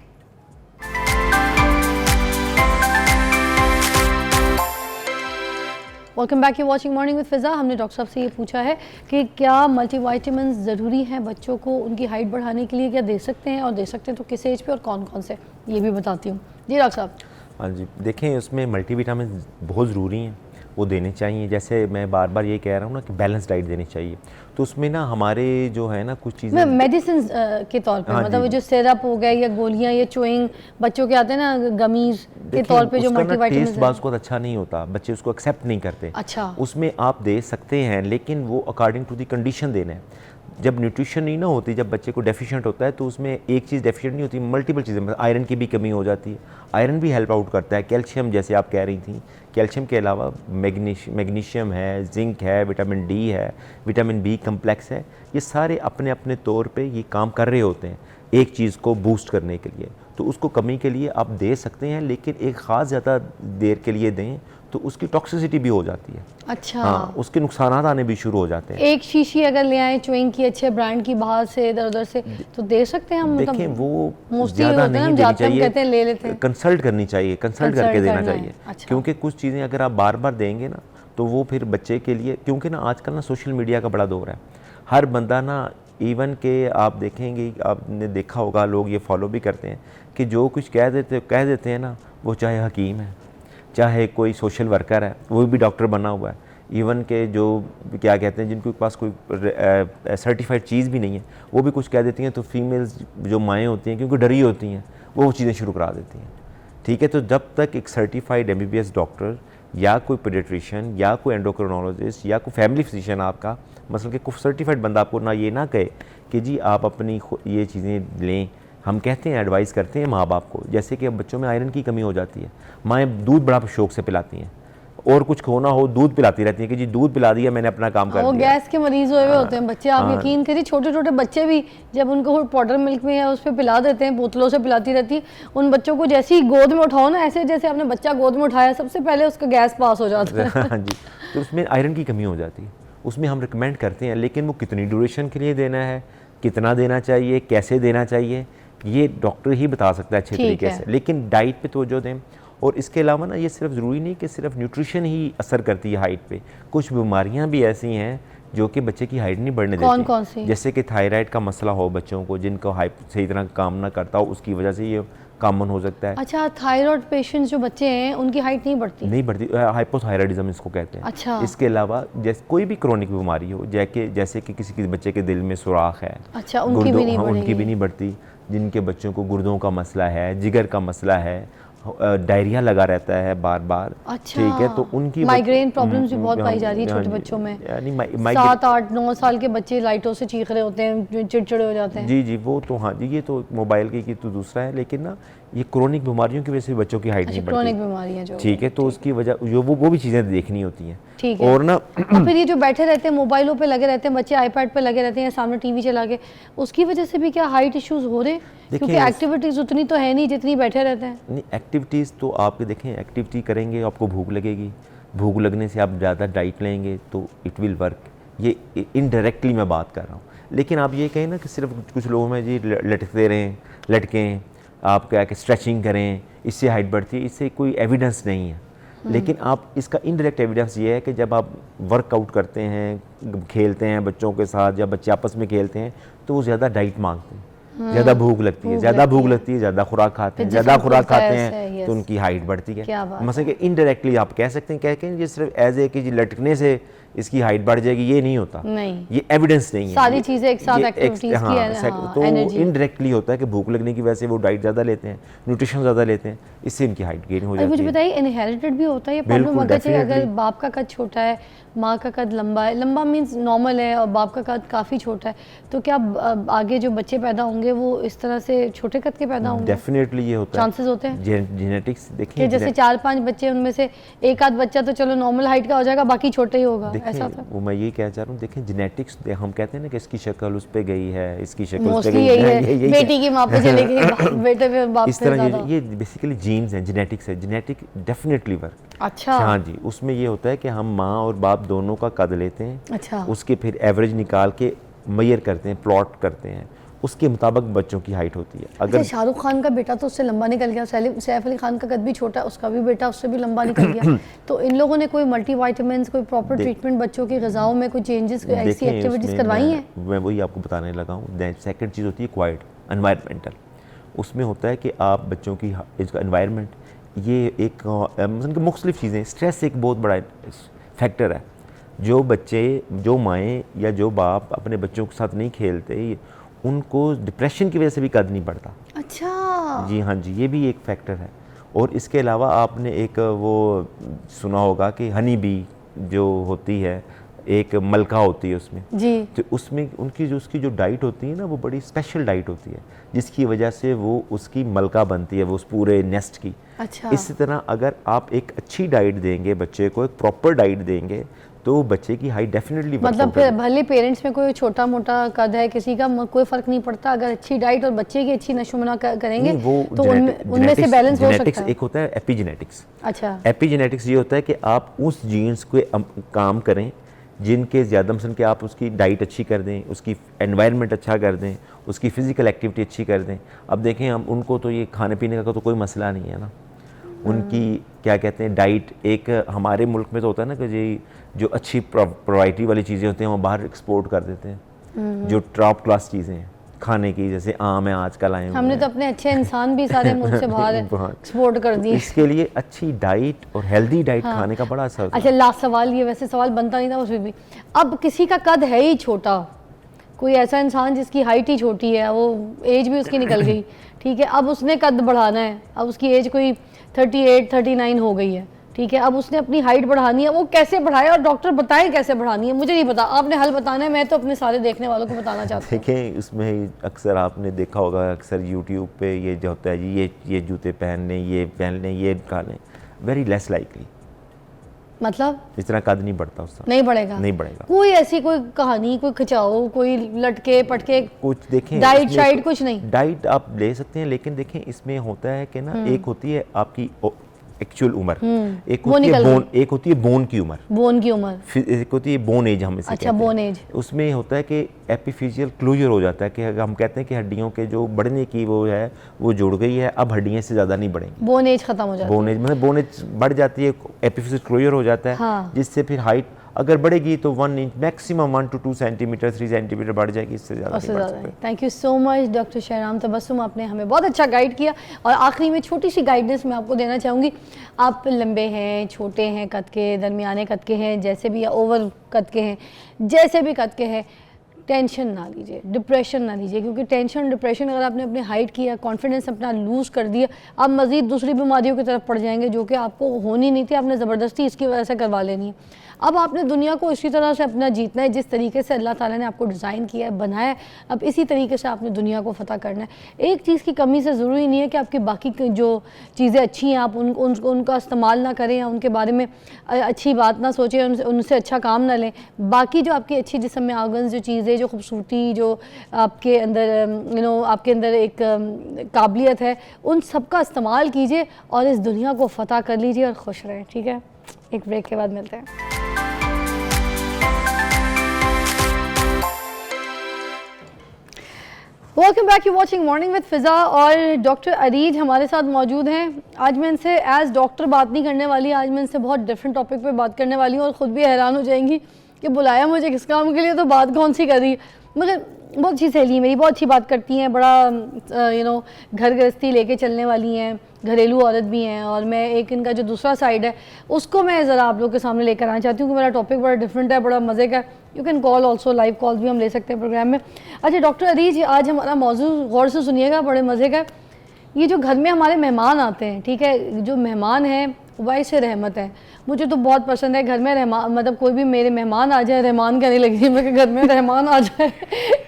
Welcome back, you watching morning with Fiza. हमने डॉक्टर साहब से ये पूछा है कि क्या मल्टीवाइटामिन्स ज़रूरी हैं बच्चों को उनकी हाइट बढ़ाने के लिए, क्या दे सकते हैं, और दे सकते हैं तो किस एज पे और कौन कौन से, ये भी बताती हूँ। जी डॉक्टर साहब। हाँ जी, देखें उसमें मल्टीविटामिन बहुत ज़रूरी हैं, वो देने चाहिए। जैसे मैं बार बार ये कह रहा हूँ ना कि बैलेंस डाइट देनी चाहिए, तो उसमें ना हमारे जो है ना कुछ चीज़ें मेडिसिन के तौर पे, हाँ मतलब जो सिरप हो गए या गोलियां या चुइंग बच्चों के आते हैं ना गमीज के तौर पे जो मल्टीविटामिन टेस्ट बाज़ को अच्छा नहीं होता, बच्चे उसको एक्सेप्ट नहीं करते। अच्छा, उसमें आप दे सकते हैं लेकिन वो अकॉर्डिंग टू दी कंडीशन देना है। जब न्यूट्रिशन नहीं ना होती, जब बच्चे को डेफिशिएंट होता है तो उसमें एक चीज़ डेफिशिएंट नहीं होती, मल्टीपल चीज़ें, मतलब आयरन की भी कमी हो जाती है। आयरन भी हेल्प आउट करता है, कैल्शियम जैसे आप कह रही थी, कैल्शियम के अलावा मैग्नीशियम है, जिंक है, विटामिन डी है, विटामिन बी कम्प्लेक्स है, ये सारे अपने अपने तौर पे ये काम कर रहे होते हैं एक चीज़ को बूस्ट करने के लिए। तो उसको कमी के लिए आप दे सकते हैं, लेकिन एक ख़ास ज़्यादा देर के लिए दें तो उसकी टॉक्सिसिटी भी हो जाती है। अच्छा, हाँ, उसके नुकसान आने भी शुरू हो जाते हैं। एक शीशी अगर ले आए चुइंग की अच्छे ब्रांड की बाहर से इधर उधर से तो दे सकते हैं हम? देखें वो मोस्टली ज़्यादा नहीं देनी चाहिए, कहते हैं ले लेते हैं, कंसल्ट करनी चाहिए, कंसल्ट करके देना चाहिए। अच्छा। क्योंकि कुछ चीज़ें अगर आप बार बार देंगे ना तो वो फिर बच्चे के लिए, क्योंकि ना आजकल ना सोशल मीडिया का बड़ा दौर है, हर बंदा ना, इवन के आप देखेंगे, आपने देखा होगा, लोग ये फॉलो भी करते हैं कि जो कुछ कह देते हैं ना, वो चाहे हकीम है, चाहे कोई सोशल वर्कर है, वो भी डॉक्टर बना हुआ है, इवन के जो क्या कहते हैं जिनके पास कोई सर्टिफाइड चीज़ भी नहीं है, वो भी कुछ कह देती हैं। तो फीमेल्स जो माएँ होती हैं, क्योंकि डरी होती हैं, वो चीज़ें शुरू करा देती हैं। ठीक है, तो जब तक एक सर्टिफाइड MBBS डॉक्टर या कोई पीडियाट्रिशियन या कोई एंडोक्रिनोलॉजिस्ट या कोई फैमिली फिजिशियन आपका, मतलब कि कोई सर्टिफाइड बंदा आपको ना ये ना कहे कि जी आप अपनी ये चीज़ें लें। हम कहते हैं, एडवाइस करते हैं माँ बाप को, जैसे कि अब बच्चों में आयरन की कमी हो जाती है, माएँ दूध बड़ा शौक से पिलाती हैं, और कुछ खोना हो दूध पिलाती रहती हैं कि जी दूध पिला दिया, मैंने अपना काम कर वो दिया। गैस के मरीज हुए होते हैं बच्चे, आप यकीन करिए, छोटे छोटे बच्चे भी जब उनको पाउडर मिल्क में या उस पर पिला देते हैं, बोतलों से पिलाती रहती है, उन बच्चों को जैसे ही गोद में उठाओ ना, ऐसे जैसे आपने बच्चा गोद में उठाया, सबसे पहले उसका गैस पास हो जाता है। हाँ जी, तो उसमें आयरन की कमी हो जाती है। उसमें हम रिकमेंड करते हैं, लेकिन वो कितनी ड्यूरेशन के लिए देना है, कितना देना चाहिए, कैसे देना चाहिए, ये डॉक्टर ही बता सकता है अच्छे तरीके से। लेकिन डाइट पे तवज्जो दें। और इसके अलावा ना, ये सिर्फ ज़रूरी नहीं कि सिर्फ न्यूट्रिशन ही असर करती है हाइट पे, कुछ बीमारियां भी ऐसी हैं जो कि बच्चे की हाइट नहीं बढ़ने देती। कौन सी? जैसे कि थायराइड का मसला हो बच्चों को, जिनको हाइट सही तरह काम ना करता हो, उसकी वजह से ये कॉमन हो सकता है। अच्छा, थायराइड पेशेंट्स जो बच्चे हैं उनकी हाइट नहीं बढ़ती? नहीं बढ़ती, हाइपोथायराइडिज्म इसको कहते हैं। अच्छा। इसके अलावा जैसे कोई भी क्रोनिक बीमारी हो, जैसे कि किसी बच्चे के दिल में सुराख है, अच्छा, उनकी भी नहीं उनकी भी नहीं बढ़ती। जिनके बच्चों को गुर्दों का मसला है, जिगर का मसला है, डायरिया लगा रहता है बार बार। अच्छा, ठीक है, तो उनकी माइग्रेन प्रॉब्लम्स भी बहुत पाई जा रही है छोटे बच्चों में। यानी 7, 8, 9 साल के बच्चे लाइटों से चीख रहे होते हैं, चिड़चिड़े हो जाते हैं। जी जी, वो तो हाँ जी, ये तो मोबाइल की तो दूसरा है, लेकिन ना ये क्रोनिक बीमारियों की वजह से बच्चों की हाइट नहीं बढ़ती। क्रोनिक बीमारियां जो, ठीक है, तो उसकी वजह जो वो भी चीज़ें देखनी होती हैं। ठीक है। और ना और फिर ये जो बैठे रहते हैं मोबाइलों पे लगे रहते हैं बच्चे, आईपैड पे लगे रहते हैं, सामने टीवी चला के, उसकी वजह से भी क्या हाइट इश्यूज हो रहे हैं? क्योंकि एक्टिविटीज उतनी तो है नहीं जितनी बैठे रहते हैं। नहीं, एक्टिविटीज़ तो आपके देखें, एक्टिविटी करेंगे आपको भूख लगेगी, भूख लगने से आप ज़्यादा डाइट लेंगे तो इट विल वर्क। ये इनडायरेक्टली मैं बात कर रहा हूँ। लेकिन आप ये कहें ना कि सिर्फ कुछ लोगों में जी लटकते रहें, लटकें, आप क्या कि स्ट्रेचिंग करें, इससे हाइट बढ़ती है, इससे कोई एविडेंस नहीं है। लेकिन आप इसका इनडायरेक्ट एविडेंस ये है कि जब आप वर्कआउट करते हैं, खेलते हैं बच्चों के साथ या बच्चे आपस में खेलते हैं, तो वो ज़्यादा डाइट मांगते हैं, ज़्यादा भूख लगती है, ज़्यादा भूख लगती है, ज़्यादा खुराक खाते हैं, ज़्यादा खुराक खाते हैं तो उनकी हाइट बढ़ती है। मतलब कि इनडायरेक्टली आप कह सकते हैं, कह ये सिर्फ एज ए कि जी लटकने से इसकी हाइट बढ़ जाएगी, ये नहीं होता। नहीं, ये एविडेंस नहीं है। सारी चीजें एक साथ एक्टिविटीज की है ना, तो इनडायरेक्टली होता है कि भूख लगने की वजह से वो डाइट ज़्यादा लेते हैं, न्यूट्रिशन ज़्यादा लेते हैं, इससे इनकी हाइट गेन हो जाती है। मुझे बताइए, इनहेरिटेड भी होता है ये प्रॉब्लम? अगर बाप का कद छोटा है, माँ का कद लंबा है, लंबा मीन्स नॉर्मल है, और बाप का कद काफ़ी छोटा है, तो क्या आगे जो बच्चे पैदा होंगे वो इस तरह से छोटे कद के पैदा होंगे? डेफिनेटली ये होता है, चांसेस होते हैं। जेनेटिक्स देखिए, जैसे 4-5 बच्चे, उनमें से एक आध बच्चा तो चलो नॉर्मल हाइट का हो जाएगा, बाकी छोटे ही होगा, ऐसा था। वो मैं ये कह चाह रहा हूँ, देखें जेनेटिक्स, हम कहते हैं ना कि इसकी शक्ल उस पे गई है, इसकी शक्ल उस पे गई है, बेटी की माँ पे चली गई, बेटे पे बाप पे। इस तरह ये बेसिकली जीन्स हैं, जेनेटिक्स है, जेनेटिक डेफिनेटली वर्क। अच्छा, हाँ जी, उसमें ये होता है कि हम माँ और बाप दोनों का कद लेते हैं। अच्छा, उसके फिर एवरेज निकाल के मेजर करते हैं, प्लॉट करते हैं, उसके मुताबिक बच्चों की हाइट होती है। अगर शाहरुख खान का बेटा तो उससे लंबा निकल गया, सैफ अली खान का कद भी छोटा, उसका भी बेटा उससे भी लंबा निकल गया, तो इन लोगों ने कोई मल्टीविटामिन्स, कोई प्रॉपर ट्रीटमेंट बच्चों की ग़िज़ाओं में कोई चेंजेस, कोई ऐसी एक्टिविटीज़ करवाई हैं? मैं वही आपको बताने लगा हूँ। सेकंड चीज़ होती है क्वाइट एनवायरमेंटल। उसमें होता है कि आप बच्चों की इसका एनवायरनमेंट, ये एक मतलब कि मुख्तलिफ चीज़ें, स्ट्रेस एक बहुत बड़ा फैक्टर है। जो बच्चे, जो माएँ या जो बाप अपने बच्चों के साथ नहीं खेलते, उनको डिप्रेशन की वजह से भी कद नहीं बढ़ता। अच्छा, जी हाँ जी, ये भी एक फैक्टर है। और इसके अलावा आपने एक वो सुना होगा कि हनी बी जो होती है, एक मलका होती है उसमें जी, तो उसमें उसकी जो डाइट होती है ना, वो बड़ी स्पेशल डाइट होती है, जिसकी वजह से वो उसकी मलका बनती है, वो उस पूरे नेस्ट की। अच्छा, इसी तरह अगर आप एक अच्छी डाइट देंगे बच्चे को, एक प्रॉपर डाइट देंगे, तो बच्चे की हाइट डेफिनेटली मतलब भले पेरेंट्स में कोई छोटा मोटा कद है किसी का, कोई फर्क नहीं पड़ता, अगर अच्छी डाइट और बच्चे की अच्छी नशोमना करेंगे तो उनमें से बैलेंस हो सकता है। एक होता है एपिजेनेटिक्स। अच्छा, एपिजेनेटिक्स ये होता है कि आप उस जीन्स को काम करें जिनके ज़्यादा, मतलब कि आप उसकी डाइट अच्छी कर दें, उसकी एनवायरनमेंट अच्छा कर दें, उसकी फ़िज़िकल एक्टिविटी अच्छी कर दें। अब देखें, हम उनको तो ये खाने पीने का तो कोई मसला नहीं है ना, उनकी क्या कहते हैं डाइट, एक हमारे मुल्क में तो होता है ना कि जी जो अच्छी प्रोवाइटी वाली चीज़ें होती हैं वो बाहर एक्सपोर्ट कर देते हैं, जो टॉप क्लास चीज़ें हैं खाने की, जैसे आम है आजकल आए, हमने तो अपने अच्छे इंसान भी सारे मुल्क से बाहर एक्सपोर्ट कर दिए। इसके लिए अच्छी डाइट और हेल्दी डाइट खाने का बड़ा असर। अच्छा, लास्ट सवाल, ये वैसे सवाल बनता नहीं था उसमें भी, अब किसी का कद है ही छोटा, कोई ऐसा इंसान जिसकी हाइट ही छोटी है, वो एज भी उसकी निकल गई, ठीक है, अब उसने कद बढ़ाना है, अब उसकी एज कोई 38-39 हो गई है, ठीक है, अब उसने अपनी हाइट बढ़ानी है, वो कैसे बढ़ाए और डॉक्टर बताए कैसे बढ़ानी है? मुझे नहीं पता, आपने हल बताना है, मैं तो अपने सारे देखने वालों को बताना चाहती हूँ। देखें, उसमें अक्सर आपने देखा होगा, अक्सर यूट्यूब पे ये जो होता है जी, ये जूते पहन लें, ये पहन लें, ये खा लें, वेरी लेस लाइकली, मतलब इस तरह कद नहीं बढ़ता उसका, नहीं बढ़ेगा, नहीं बढ़ेगा। कोई ऐसी कोई कहानी, कोई खिंचाओ, कोई लटके पटके, कुछ देखें, डाइट शाइट कुछ नहीं? डाइट आप ले सकते हैं, लेकिन देखें इसमें होता है कि ना, एक होती है आपकी एक्चुअल उम्र, एक होती है बोन की उम्र, एक होती है बोन एज, हम इसे अच्छा, बोन एज। उसमें होता है कि एपिफिजियल क्लोजर हो जाता है, कि हम कहते हैं कि हड्डियों के जो बढ़ने की वो है वो जुड़ गई है, अब हड्डियां इससे ज़्यादा नहीं बढ़ेंगी, बोन एज खत्म हो जाती है, बोन एज मतलब बोन एज बढ़ जाती है, एपिफिजियल क्लोजर हो जाता है, हाँ। जिससे फिर हाइट अगर बढ़ेगी तो 1 inch maximum 1 to 2 centimetre 3 centimetre बढ़ जाएगी, इससे ज़्यादा। Thank you so much doctor Shahram Tabassum, आपने हमें बहुत अच्छा गाइड किया। और आखिरी में छोटी सी गाइडेंस मैं आपको देना चाहूँगी, आप लंबे हैं, छोटे हैं कद के, दरमियाने कद के हैं, जैसे भी, या ओवर कद के हैं, जैसे भी कद के हैं, टेंशन ना लीजिए, डिप्रेशन ना लीजिए, क्योंकि टेंशन डिप्रेशन अगर आपने अपनी हाइट किया, कॉन्फिडेंस अपना लूज़ कर दिया, आप मज़ीद दूसरी बीमारियों की तरफ पड़ जाएंगे जो कि आपको होनी नहीं थी, आपने ज़बरदस्ती इसकी वजह से करवा लेनी है। अब आपने दुनिया को इसी तरह से अपना जीतना है जिस तरीके से अल्लाह ताला ने आपको डिज़ाइन किया है, बनाया है, अब इसी तरीके से आपने दुनिया को फ़तह करना है। एक चीज़ की कमी से ज़रूरी नहीं है कि आपकी बाकी जो चीज़ें अच्छी हैं आप उनका इस्तेमाल ना करें या उनके बारे में अच्छी बात ना सोचें, उनसे अच्छा काम ना लें। बाकी जो आपकी अच्छी जिस्म में आगन जो चीज़ें, जो खूबसूरती, जो आपके अंदर आपके अंदर एक काबिलियत है, उन सब का इस्तेमाल कीजिए और इस दुनिया को फ़तह कर लीजिए और खुश रहें। ठीक है, एक ब्रेक के बाद मिलते हैं। Welcome back, you watching morning with Fiza और डॉक्टर अरीज हमारे साथ मौजूद हैं। आज मैं इनसे एज़ डॉक्टर बात नहीं करने वाली, आज मैं इनसे बहुत डिफरेंट टॉपिक पे बात करने वाली हूँ और ख़ुद भी हैरान हो जाएंगी कि बुलाया मुझे किस काम के लिए, तो बात कौन सी कर रही है। मगर बहुत अच्छी सहेली है मेरी, बहुत अच्छी बात करती हैं, बड़ा घर गृहस्थी लेके चलने वाली हैं, घरेलू औरत भी हैं। और मैं एक इनका जो दूसरा साइड है उसको मैं ज़रा आप लोग के सामने लेकर आना चाहती हूँ कि मेरा टॉपिक बड़ा डिफरेंट है, बड़ा मज़े का। You can call also, live calls भी हम ले सकते हैं प्रोग्राम में। अच्छा डॉक्टर अरीज, आज हमारा मौजू गौर से सुनिएगा, बड़े मज़े का। ये जो घर में हमारे मेहमान आते हैं, ठीक है, जो मेहमान हैं वाइस रहमत है, मुझे तो बहुत पसंद है। घर में रहमान, मतलब कोई भी मेरे मेहमान आ जाए, रहमान कहने लगी है मैं, घर में रहमान आ जाए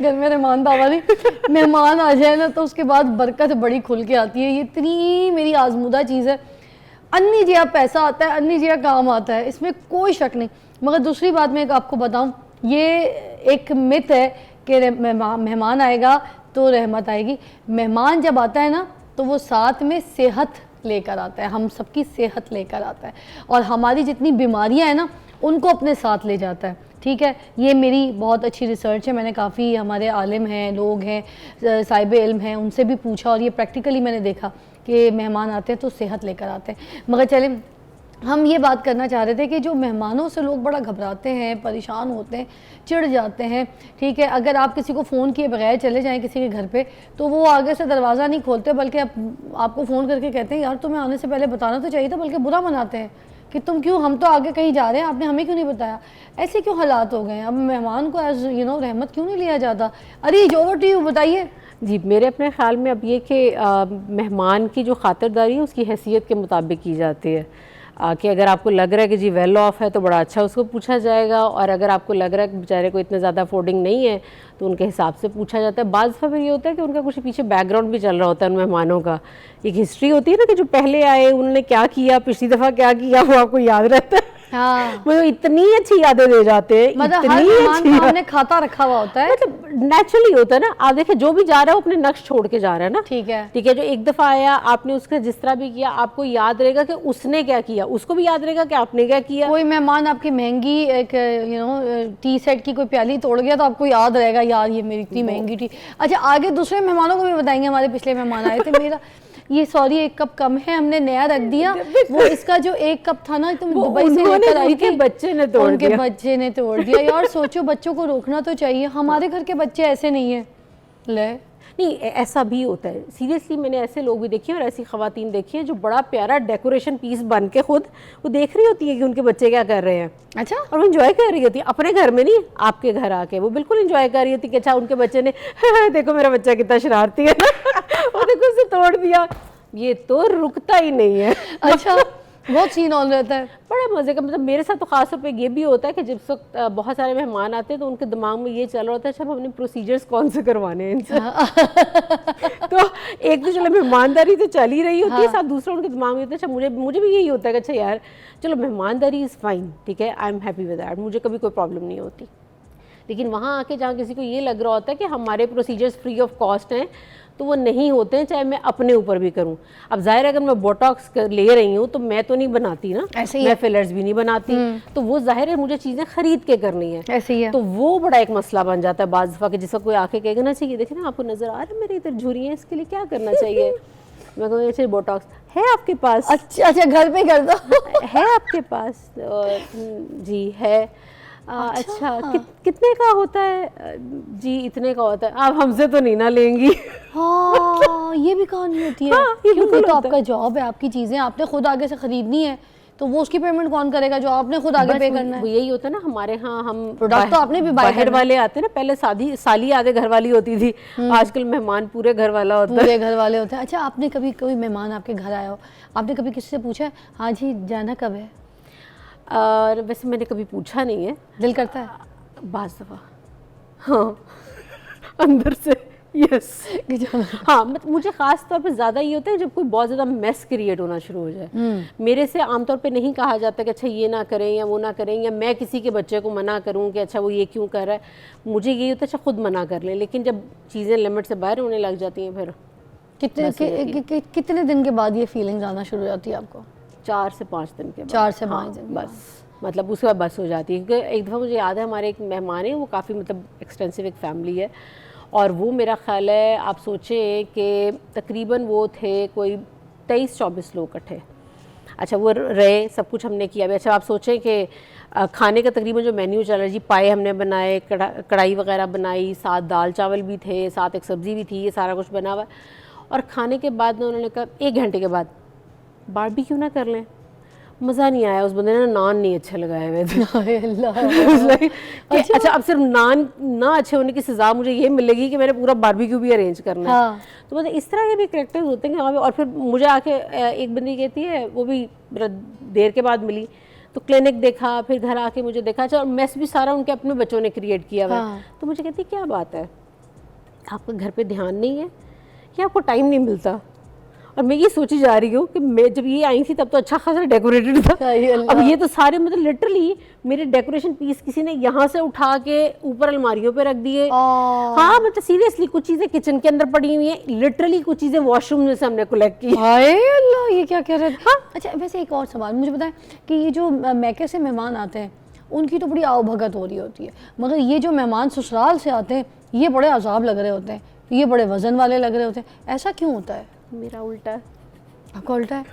घर में रहमान बाबा नहीं, मेहमान आ जाए ना तो उसके बाद बरकत बड़ी खुल के आती है। ये इतनी मेरी आजमूदा चीज़ है। अन्नी जिया पैसा आता है, अन्नी जिया काम आता है, इसमें कोई शक नहीं। मगर दूसरी बात मैं एक आपको बताऊँ, ये एक मिथ है कि मेहमान आएगा तो रहमत आएगी। मेहमान जब आता है ना तो वो साथ में सेहत लेकर आता है, हम सबकी सेहत लेकर आता है और हमारी जितनी बीमारियां हैं ना उनको अपने साथ ले जाता है। ठीक है, ये मेरी बहुत अच्छी रिसर्च है, मैंने काफ़ी हमारे आलिम हैं, लोग हैं, साहिब इल्म हैं, उनसे भी पूछा और ये प्रैक्टिकली मैंने देखा कि मेहमान आते हैं तो सेहत लेकर आते हैं। मगर चलें, हम ये बात करना चाह रहे थे कि जो मेहमानों से लोग बड़ा घबराते हैं, परेशान होते हैं, चिढ़ जाते हैं। ठीक है, अगर आप किसी को फ़ोन किए बगैर चले जाएं किसी के घर पे तो वो आगे से दरवाज़ा नहीं खोलते, बल्कि आपको फ़ोन करके कहते हैं यार तुम्हें आने से पहले बताना तो चाहिए था, बल्कि बुरा मनाते हैं कि तुम क्यों, हम तो आगे कहीं जा रहे हैं, आपने हमें क्यों नहीं बताया। ऐसे क्यों हालात हो गए हैं? अब मेहमान को एज रहमत क्यों नहीं लिया जाता? अरे ओवर टू यू, बताइए। जी, मेरे अपने ख्याल में अब ये कि मेहमान की जो खातिरदारी है उसकी हैसियत के मुताबिक की जाती है। कि अगर आपको लग रहा है कि जी वेल ऑफ है तो बड़ा अच्छा उसको पूछा जाएगा, और अगर आपको लग रहा है कि बेचारे को इतना ज़्यादा अफोर्डिंग नहीं है तो उनके हिसाब से पूछा जाता है। बाज़ दफ़ा फिर ये होता है कि उनका कुछ पीछे बैकग्राउंड भी चल रहा होता है उन मेहमानों का, एक हिस्ट्री होती है ना कि जो पहले आए उन्होंने क्या किया, पिछली दफ़ा क्या किया, वो आपको याद रहता है। हाँ, मतलब इतनी अच्छी यादें दे जाते हैं, मतलब हर मेहमान का हमने खाता रखा हुआ होता है, मतलब नेचुरली होता है ना। आप देखिए जो भी जा रहा है वो अपने नक्श छोड़ के जा रहा है ना। ठीक है, ठीक है, जो एक दफ़ा आया आपने उसका जिस तरह भी किया आपको याद रहेगा कि उसने क्या किया, उसको भी याद रहेगा कि आपने क्या किया। कोई मेहमान आपकी महंगी एक टी सेट की कोई प्याली तोड़ गया तो आपको याद रहेगा यार ये मेरी इतनी महंगी टी। अच्छा, आगे दूसरे मेहमानों को भी बताएंगे, हमारे पिछले मेहमान आए थे, मेरा ये सॉरी एक कप कम है, हमने नया रख दिया, वो इसका जो एक कप था ना तुम दुबई से लेकर आई थी, बच्चे ने तोड़ उनके बच्चे ने तोड़ दिया। यार सोचो, बच्चों को रोकना तो चाहिए, हमारे घर के बच्चे ऐसे नहीं है। ले नहीं, ऐसा भी होता है सीरियसली, मैंने ऐसे लोग भी देखे और ऐसी ख़वातीन देखी हैं जो बड़ा प्यारा डेकोरेशन पीस बन के खुद वो देख रही होती है कि उनके बच्चे क्या कर रहे हैं। अच्छा, और वो इन्जॉय कर रही होती है अपने घर में, नहीं आपके घर आके वो बिल्कुल इन्जॉय कर रही होती है कि अच्छा उनके बच्चे ने देखो मेरा बच्चा कितना शरारती है वो देखो उसे तोड़ दिया, ये तो रुकता ही नहीं है। अच्छा, बहुत सीन ऑन रहता है, बड़ा मज़े का। मतलब मेरे साथ तो ख़ास तौर पे ये भी होता है कि जिस वक्त बहुत सारे मेहमान आते हैं तो उनके दिमाग में ये चल रहा होता है अच्छा हम अपने प्रोसीजर्स कौन से करवाने हैं इनसे। तो एक तो चलो मेहमानदारी तो चल ही रही होती है, साथ दूसरा उनके दिमाग में होता है अच्छा मुझे भी यही होता है कि अच्छा यार चलो मेहमानदारी इज़ फाइन, ठीक है, I am happy with that, मुझे कभी कोई प्रॉब्लम नहीं होती। लेकिन वहाँ आके जहाँ किसी को ये लग रहा होता है कि हमारे प्रोसीजर्स फ्री ऑफ कॉस्ट हैं तो वो नहीं होते हैं, चाहे मैं अपने ऊपर भी करूं। अब जाहिर है अगर मैं बोटॉक्स ले रही हूं तो मैं तो नहीं बनाती ना, ऐसे ही मैं फिलर्स भी नहीं बनाती, तो वो जाहिर है मुझे चीज़ें खरीद के करनी है, ऐसे ही है। तो वो बड़ा एक मसला बन जाता है बाज़ दफ़ा कि जिसका कोई आके कहेगा ना चाहिए देखे ना आपको नज़र आ रहा है मेरे इधर झुर्रियाँ हैं, इसके लिए क्या करना चाहिए। मैं कहूँ अच्छा बोटॉक्स है आपके पास, अच्छा घर पे कर दो है आपके पास, जी है। अच्छा कितने का होता है जी, इतने का होता है, आप हमसे तो नहीं ना लेंगी। हाँ, ये भी कहानी होती है। हाँ, ये क्योंकि बिल्कुल तो होता आपका जॉब है, आपकी चीज़ें आपने खुद आगे से खरीदनी है, तो वो उसकी पेमेंट कौन करेगा, जो आपने खुद आगे पे करना वो है? यही होता है ना हमारे यहाँ, हम प्रोडक्ट तो आपने भी buy बाहर करना है। वाले आते हैं ना, पहले साली आधे घर वाली होती थी, आजकल मेहमान पूरे घर वाला होता है। पूरे घर वाले होते हैं। अच्छा, आपने कभी कोई मेहमान आपके घर आया हो, आपने कभी किसी से पूछा है हाँ जी जाना कब है? और वैसे मैंने कभी पूछा नहीं है, दिल करता है बाज़ दफ़ा हाँ अंदर से यस। कि जाना? हाँ मुझे ख़ास तौर पे ज़्यादा ये होता है जब कोई बहुत ज़्यादा मेस क्रिएट होना शुरू हो जाए। मेरे से आमतौर पे नहीं कहा जाता कि अच्छा ये ना करें या वो ना करें, या मैं किसी के बच्चे को मना करूँ कि अच्छा वो ये क्यों कर रहा है। मुझे यही होता है अच्छा खुद मना कर लें, लेकिन जब चीज़ें लिमिट से बाहर होने लग जाती हैं फिर कितने दिन के बाद ये फीलिंग्स आना शुरू हो जाती है आपको? 4 से 5 दिन के बाद। 4 से 5 दिन बस, मतलब उसके बाद बस हो जाती है। क्योंकि एक दफ़ा मुझे याद है हमारे एक मेहमान है, वो काफ़ी मतलब एक्सटेंसिव एक फैमिली है, और वो मेरा ख्याल है आप सोचें कि तकरीबन वो थे कोई 23-24 लोग इकट्ठे। अच्छा वो रहे, सब कुछ हमने किया भी। अच्छा आप सोचें कि खाने का तकरीबन जो मेन्यू चल रहा है जी, पाए हमने बनाए, कढ़ाई वगैरह बनाई, साथ दाल चावल भी थे, साथ एक सब्ज़ी भी थी, ये सारा कुछ बना हुआ। और खाने के बाद ना उन्होंने कहा 1 घंटे के बाद बारबेक्यू ना कर लें। मज़ा नहीं आया, उस बंदे ने नान नहीं अच्छे लगाए हुए थे। अच्छा अब सिर्फ नान ना अच्छे होने की सज़ा मुझे ये मिलेगी कि मैंने पूरा बारबेक्यू भी अरेंज करना है। हाँ। तो मतलब इस तरह के भी करैक्टर्स होते हैं वहाँ पे। और फिर मुझे आके एक बंदी कहती है, वो भी देर के बाद मिली, तो क्लिनिक देखा, फिर घर आके मुझे देखा, अच्छा मेस भी सारा उनके अपने बच्चों ने क्रिएट किया हुआ है। तो मुझे कहती क्या बात है, आपका घर पे ध्यान नहीं है या आपको टाइम नहीं मिलता? और मैं ये सोची जा रही हूँ कि मैं जब ये आई थी तब तो अच्छा खासा डेकोरेटेड था, अब ये तो सारे मतलब लिटरली मेरे डेकोरेशन पीस किसी ने यहाँ से उठा के ऊपर अलमारियों पे रख दिए। हाँ मतलब सीरियसली कुछ चीज़ें किचन के अंदर पड़ी हुई हैं, लिटरली कुछ चीज़ें वॉशरूम में से हमने कलेक्ट की। हाय अल्लाह, ये क्या कह रहे थे? हाँ। अच्छा वैसे एक और सवाल मुझे बताएं कि ये जो मैके से मेहमान आते हैं उनकी तो बड़ी आवभगत हो रही होती है, मगर ये जो मेहमान ससुराल से आते हैं ये बड़े अजाब लग रहे होते हैं, ये बड़े वजन वाले लग रहे होते हैं, ऐसा क्यों होता है? मेरा उल्टा है। आपका उल्टा है?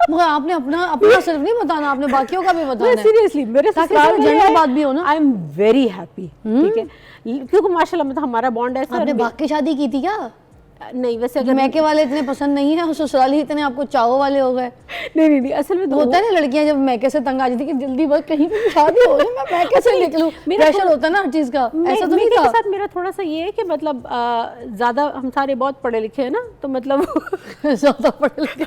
मगर आपने अपना सिर्फ नहीं बताना, आपने बाकियों का भी बताना है। सीरियसली मेरे ससुराल में जनरल बात भी हो ना। आई एम वेरी हैप्पी, ठीक है, क्योंकि माशाल्लाह मतलब हमारा बॉन्ड ऐसा। आपने भाग की शादी की थी क्या? नहीं वैसे अगर मैके वाले इतने पसंद नहीं है और ससुराली इतने आपको चाहो वाले हो गए। नहीं असल में होता है ना लड़कियां जब मैके से तंग आ जाती कि जल्दी बस कहीं पे शादी हो जाए, मैं मैके से निकलूं, प्रेशर होता है ना हर चीज का। ऐसा तो नहीं था? साथ मेरा थोड़ा सा ये है कि मतलब ज्यादा हम सारे बहुत पढ़े लिखे हैं ना, तो मतलब ज्यादा पढ़े लिखे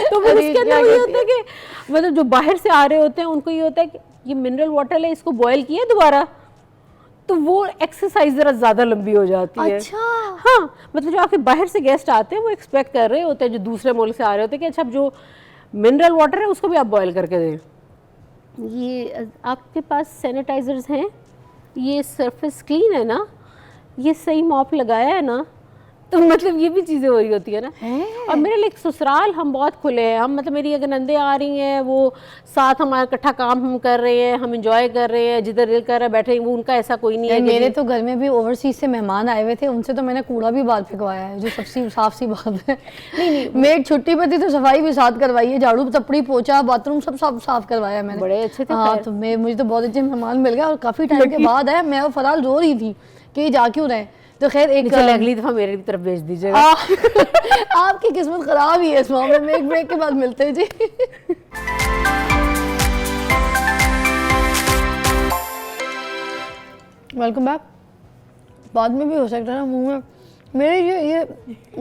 तो फिर उसके अंदर ये होता है कि मतलब जो बाहर से आ रहे होते हैं उनको ये होता है कि ये मिनरल वाटर है, इसको बॉयल किया दोबारा, तो वो एक्सरसाइज ज़रा ज़्यादा लंबी हो जाती है। अच्छा हाँ मतलब जो आपके बाहर से गेस्ट आते हैं वो एक्सपेक्ट कर रहे होते हैं, जो दूसरे मुल्क से आ रहे होते हैं कि अच्छा अब जो मिनरल वाटर है उसको भी आप बॉयल करके दें। ये आपके पास सैनिटाइजर्स हैं, ये सरफेस क्लीन है ना, ये सही मॉप लगाया है ना, तो मतलब ये भी चीज़ें हो रही होती है ना। और मेरे लिए ससुराल हम बहुत खुले हैं, हम मतलब मेरी अगर नंदे आ रही हैं वो साथ हमारा इकट्ठा काम हम कर रहे हैं, हम इंजॉय कर रहे हैं, जिधर दिल कर रहा है बैठे, वो उनका ऐसा कोई नहीं है। मेरे तो घर में भी ओवरसीज से मेहमान आए हुए थे, उनसे तो मैंने कूड़ा भी बाहर फेंकवाया है, जो सबसे साफ सी बात है। नहीं मेड छुट्टी पे थी तो सफाई भी साथ करवाई है, झाड़ू तपड़ी पोछा बाथरूम सब साफ करवाया मैंने। बड़े अच्छे थे। हाँ तो मुझे तो बहुत अच्छे मेहमान मिल गए और काफ़ी टाइम के बाद आया। मैं और फराल रो रही थी कि ये जा क्यों रहे, तो खैर एक अगली दफ़ा मेरी तरफ भेज दीजिएगा। आपकी किस्मत खराब ही है इस मामले में। एक ब्रेक के बाद मिलते हैं जी। Welcome back. बाद में भी हो सकता है ना मुंह में। मेरी ये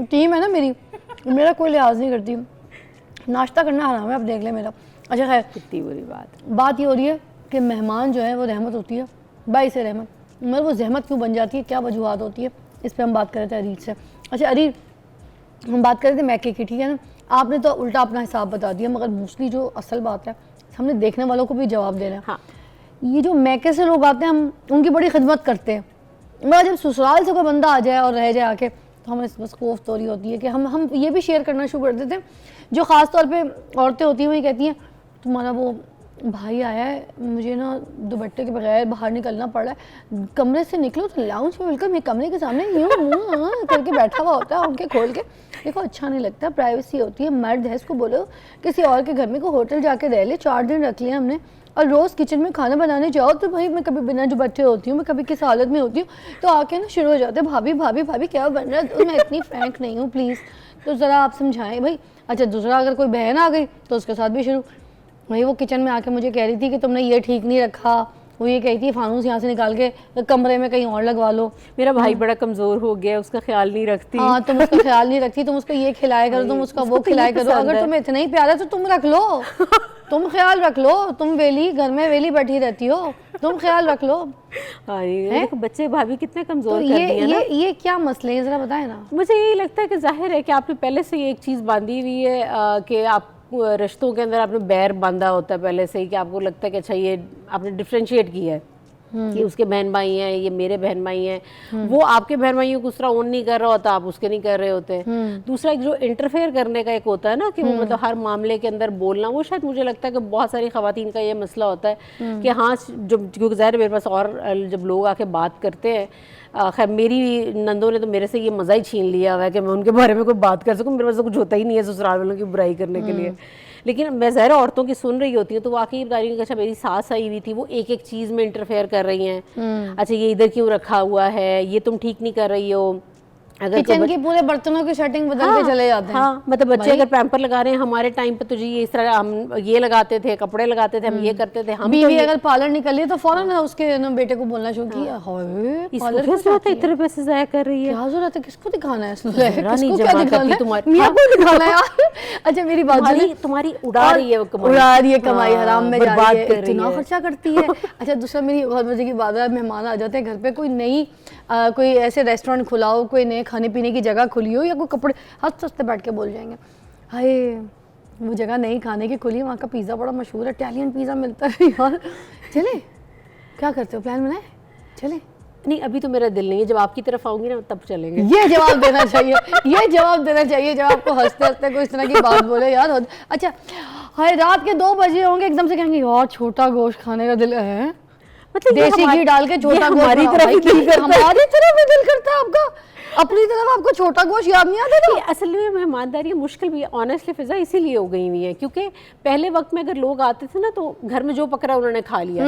टीम है ना मेरी, मेरा कोई लिहाज नहीं करती, नाश्ता करना हराम है, अब देख ले मेरा। अच्छा खैर कितनी बुरी बात ये हो रही है कि मेहमान जो है वो रहमत होती है, बाई से रहमत, मगर वो जहमत क्यों बन जाती है, क्या वजूहत होती है, इस पर हम बात कर रहे थे अरीज से। अच्छा अरीज, हम बात कर रहे थे मैके की, ठीक है ना, आपने तो उल्टा अपना हिसाब बता दिया, मगर मोस्टली जो असल बात है हमने देखने वालों को भी जवाब देना है। हाँ। ये जो मैके से लोग आते हैं हम उनकी बड़ी खिदमत करते हैं, मगर जब ससुराल से कोई बंदा आ जाए और रह जाए आके तो हमें बस खौफ तो रही होती है कि हम ये भी शेयर करना शुरू कर देते हैं। जो ख़ास तौर पे औरतें होती हैं वही कहती हैं तुम्हारा वो भाई आया है, मुझे ना दुपट्टे के बगैर बाहर निकलना पड़ रहा है। कमरे से निकलो तो लाउंज में बिल्कुल मेरे कमरे के सामने यूँ करके बैठा हुआ होता है, आंखें खोल के। देखो अच्छा नहीं लगता, प्राइवेसी होती है, मर्द है, इसको बोलो किसी और के घर में को होटल जाके रह ले, 4 दिन रख लिया हमने। और रोज़ किचन में खाना बनाने जाओ तो भाई मैं कभी बिना दुपट्टे होती हूँ, मैं कभी किस हालत में होती हूँ तो आके ना शुरू हो जाते हैं भाभी भाभी भाभी क्या बन रहा है, तो मैं इतनी फ्रैंक नहीं हूँ प्लीज़, तो ज़रा आप समझाएं भाई। अच्छा दूसरा, अगर कोई बहन आ गई तो उसके साथ भी शुरू। वही वो किचन में आके मुझे कह रही थी कि तुमने ये ठीक नहीं रखा, वो ये कहती है फानूस यहाँ से निकाल के कमरे में कहीं और लगवा लो। मेरा भाई बड़ा कमज़ोर हो गया, उसका ख्याल नहीं रखती। हाँ तुम उसका ख्याल नहीं रखती, तुम उसको ये खिलाया करो, तुम उसका वो खिलाया करो। अगर तुम्हें इतना ही प्यार है तो तुम रख लो, तुम ख्याल रख लो, तुम वेली घर में वेली बैठी रहती हो, तुम ख्याल रख लो। हाँ देखो बच्चे भाभी कितने कमज़ोर तो कर दिए ना। ये क्या मसले हैं ज़रा बताएं ना। मुझे यही लगता है कि जाहिर है कि आपने पहले से ये एक चीज़ बांधी हुई है कि आप रिश्तों के अंदर आपने बैर बांधा होता है पहले से ही, कि आपको लगता है कि अच्छा ये आपने डिफ्रेंशिएट किया है कि उसके बहन भाई हैं, ये मेरे बहन भाई हैं। वो आपके बहन भाइयों को उस तरह ओन नहीं कर रहा होता, आप उसके नहीं कर रहे होते। दूसरा एक जो इंटरफेयर करने का एक होता है ना कि वो मतलब हर मामले के अंदर बोलना, वो शायद मुझे लगता है कि बहुत सारी ख़वातीन का ये मसला होता है कि हाँ जो क्योंकि ज़ाहिर मेरे पास और जब लोग आके बात करते हैं, खैर मेरी नंदों ने तो मेरे से ये मज़ा ही छीन लिया हुआ है कि मैं उनके बारे में कोई बात कर सकूँ, मेरे पास तो कुछ होता ही नहीं है ससुराल वालों की बुराई करने के लिए। लेकिन मैं ज़ाहिर औरतों की सुन रही होती हूँ तो वाकई बता रही हूँ कि अच्छा मेरी सास आई हुई थी, वो एक एक चीज़ में इंटरफेयर कर रही हैं। अच्छा ये इधर क्यों रखा हुआ है, ये तुम ठीक नहीं कर रही हो। अगर किचन के पूरे बर्तनों की सेटिंग बदल के चले जाते हैं। हाँ मतलब बच्चे अगर पैम्पर लगा रहे हैं, हमारे टाइम पे तो जी इस तरह हम ये लगाते थे, कपड़े लगाते थे, हम ये करते थे। हम बीवी अगर पार्लर निकली है तो फौरन उसके ना बेटे को बोलना शुरू किया, पार्लर इतने पैसे ज़ाया कर रही है, क्या जरूरत है, किसको दिखाना है, किसको क्या दिखाना है, तुम्हारी मियां को दिखाना है यार। अच्छा मेरी बात तुम्हारी उड़ा रही है, उड़ा रही है कमाई, हराम में जा रही है, इतना है, खर्चा करती है। अच्छा दूसरा मेरी बहुत मजे की बात है, मेहमान आ जाते हैं घर पे, कोई नई कोई ऐसे रेस्टोरेंट खुला हो, कोई नए खाने पीने की जगह खुली हो या कोई कपड़े, हंसते हंसते बैठ के बोल जाएंगे हाय वो जगह नई खाने की खुली है, वहाँ का पिज़्ज़ा बड़ा मशहूर है, इटालियन पिज़्ज़ा मिलता है यार, चले क्या करते हो, प्लान बनाए चले। नहीं अभी तो मेरा दिल नहीं है, जब आपकी तरफ आऊंगी ना तब चलेंगे। ये जवाब देना चाहिए, ये जवाब देना चाहिए जब आपको हंसते हंसते कोई इस तरह की बात बोले यार। अच्छा हाय रात के 2 बजे होंगे, एकदम से कहेंगे यार छोटा गोश्त खाने का दिल है, मतलब देसी घी डाल के छोटा गोश्त, हमारी तरफ भी दिल करता है आपका, अपनी तरफ आपको छोटा गोश्त याद नहीं आता ना। असल में मेहमानदारी मुश्किल भी ऑनेस्टली फिजा इसीलिए हो गई हुई है क्योंकि पहले वक्त में अगर लोग आते थे ना तो घर में जो पकड़ा उन्होंने खा लिया।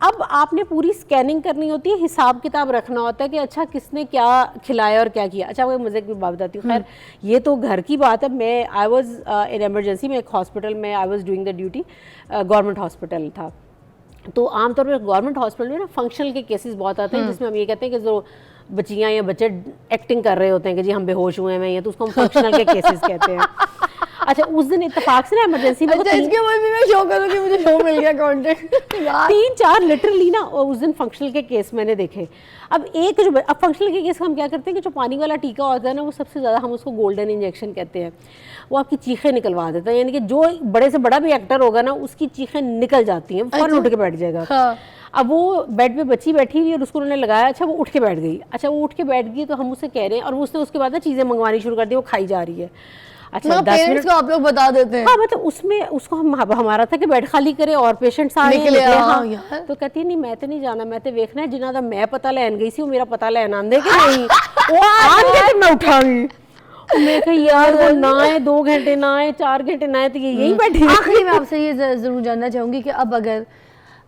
अब आपने पूरी स्कैनिंग करनी होती है, हिसाब किताब रखना होता है कि अच्छा किसने क्या खिलाया और क्या किया। अच्छा वो मज़े की बात बताती हूँ, खैर ये तो घर की बात है। मैं आई वॉज इन एमरजेंसी में, एक हॉस्पिटल में I was doing the duty, government hospital था। तो आमतौर पर गवर्नमेंट हॉस्पिटल में ना फंक्शनल के केसेस बहुत आते हैं जिसमें हम ये कहते हैं कि जो बच्चियाँ या बच्चे एक्टिंग कर रहे होते हैं कि जी हम बेहोश हुए हैं, या तो उसको हम फंक्शनल के केसेस कहते हैं। अच्छा उस दिन इत्तेफाक से ना इमरजेंसी में इसके बाद भी मैं शो करूँगी, मुझे शो मिल गया कंटेंट। 3-4 लिटरली ना उस दिन फंक्शनल के केस मैंने देखे। अब एक जो अब फंक्शनल के केस हम क्या करते हैं कि जो पानी वाला टीका होता है ना, वो सबसे ज़्यादा हम उसको गोल्डन इंजेक्शन कहते हैं, वो आपकी चीखें निकलवा देता है, यानी कि जो बड़े से बड़ा भी एक्टर होगा ना उसकी चीखें निकल जाती हैं, फौरन उठ के बैठ जाएगा। हाँ। अब वो बेड पे बच्ची बैठी हुई और उसको उन्होंने लगाया, अच्छा वो उठ के बैठ गई। अच्छा वो उठ के बैठ गई तो हम उसे कह रहे हैं, और उसने उसके बाद ना चीज़ें मंगवानी शुरू कर दी, वो खाई जा रही है। अच्छा 10 मिनट को आप लोग बता देते हैं। हाँ मतलब उसमें उसको हमारा था कि बेड खाली करे और पेशेंट्स आ रहे हैं। हाँ, तो कहती है नहीं मैं तो नहीं जाना, मैं तो देखना है जिन्ना दा मैं पता लैन गई सी वो मेरा पता लैन आंदे कि नहीं, वो आंदे मैं उठाऊंगी। मैं कही यार वो ना आए 2 घंटे ना आए 4 घंटे ना आए तो ये यही बैठी। आखिरी में आपसे ये जरूर जानना चाहूँगी कि अब अगर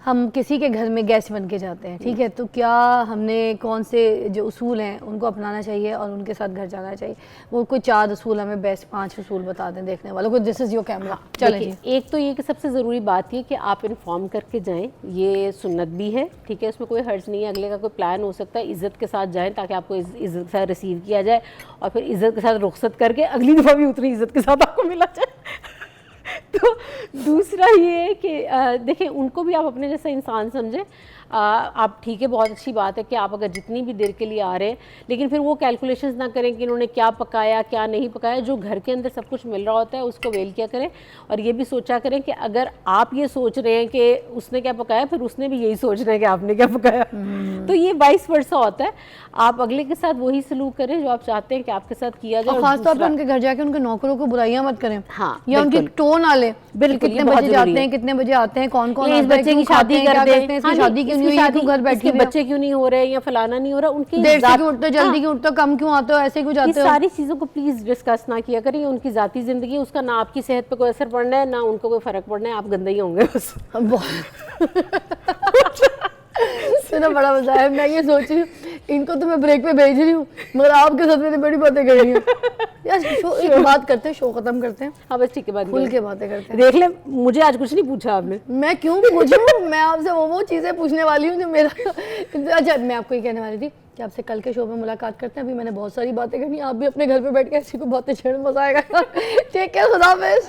हम किसी के घर में गेस्ट बन के जाते हैं, ठीक है, तो क्या हमने कौन से जो उसूल हैं उनको अपनाना चाहिए और उनके साथ घर जाना चाहिए? वो कोई 4 उसूल हमें बेस्ट 5 उसूल बता दें देखने वालों को। This is your camera. चलिए एक तो ये कि सबसे ज़रूरी बात ये कि आप इन्फॉर्म करके जाएं, ये सुन्नत भी है, ठीक है, उसमें कोई हर्ज नहीं है। अगले का कोई प्लान हो सकता है, इज़्ज़त के साथ जाएं ताकि आपको इज़्ज़त के साथ रिसीव किया जाए और फिर इज़्ज़त के साथ रुखसत करके अगली दफ़ा भी उतनी इज़्ज़त के साथ आपको मिला जाए। तो दूसरा ये है कि देखें उनको भी आप अपने जैसा इंसान समझें। आप ठीक है, बहुत अच्छी बात है कि आप अगर जितनी भी देर के लिए आ रहे हैं, लेकिन फिर वो कैलकुलेशंस ना करें कि इन्होंने क्या पकाया क्या नहीं पकाया। जो घर के अंदर सब कुछ मिल रहा होता है उसको वेल किया करें, और ये भी सोचा करें कि अगर आप ये सोच रहे हैं कि उसने क्या पकाया, फिर उसने भी यही सोचना है कि आपने क्या पकाया। तो ये वाइस वर्सा होता है। आप अगले के साथ वही सलूक करें जो आप चाहते हैं कि आपके साथ किया जाए। और खासतौर पर उनके घर जाके उनके नौकरों को बुराइयां मत करें। हाँ, या उनकी टोन आले, बिल्कुल, कितने बजे जाते हैं, कितने बजे आते हैं, कौन कौन इस बच्चे की शादी कर दें, शादी क्यों नहीं हुई, तू घर बैठी हुई है, बच्चे क्यों नहीं हो रहे या फलाना नहीं हो रहा, उनकी देर से क्यों उठते हो, जल्दी क्यों उठते हो, कम क्यों आते हो, ऐसे क्यों जाते हो। सारी चीज़ों को प्लीज़ डिस्कस ना किया करिए। उनकी ज़ाती ज़िंदगी, उसका ना आपकी सेहत पे कोई असर पड़ना है ना उनको कोई फ़र्क पड़ना है। आप गंदे ही होंगे बस। सुना, बड़ा मजा है। मैं ये सोच रही हूँ इनको तो मैं ब्रेक पे भेज रही हूँ, मगर आपके साथ मैंने बड़ी बातें कर रही हैं यार। शो एक बात करते हैं, शो खत्म करते हैं। हाँ बस ठीक है, बात खुल के बातें करते हैं। देख ले, मुझे आज कुछ नहीं पूछा आपने। मैं क्यों पूछूं, मैं आपसे वो चीज़ें पूछने वाली हूँ जो मेरा अच्छा, मैं आपको ये कहने वाली थी कि आपसे कल के शो में मुलाकात करते हैं। अभी मैंने बहुत सारी बातें करनी, आप भी अपने घर पे बैठ के ऐसी को बातें छेड़, मजा आएगा। ठीक है, खुदा हाफिज़।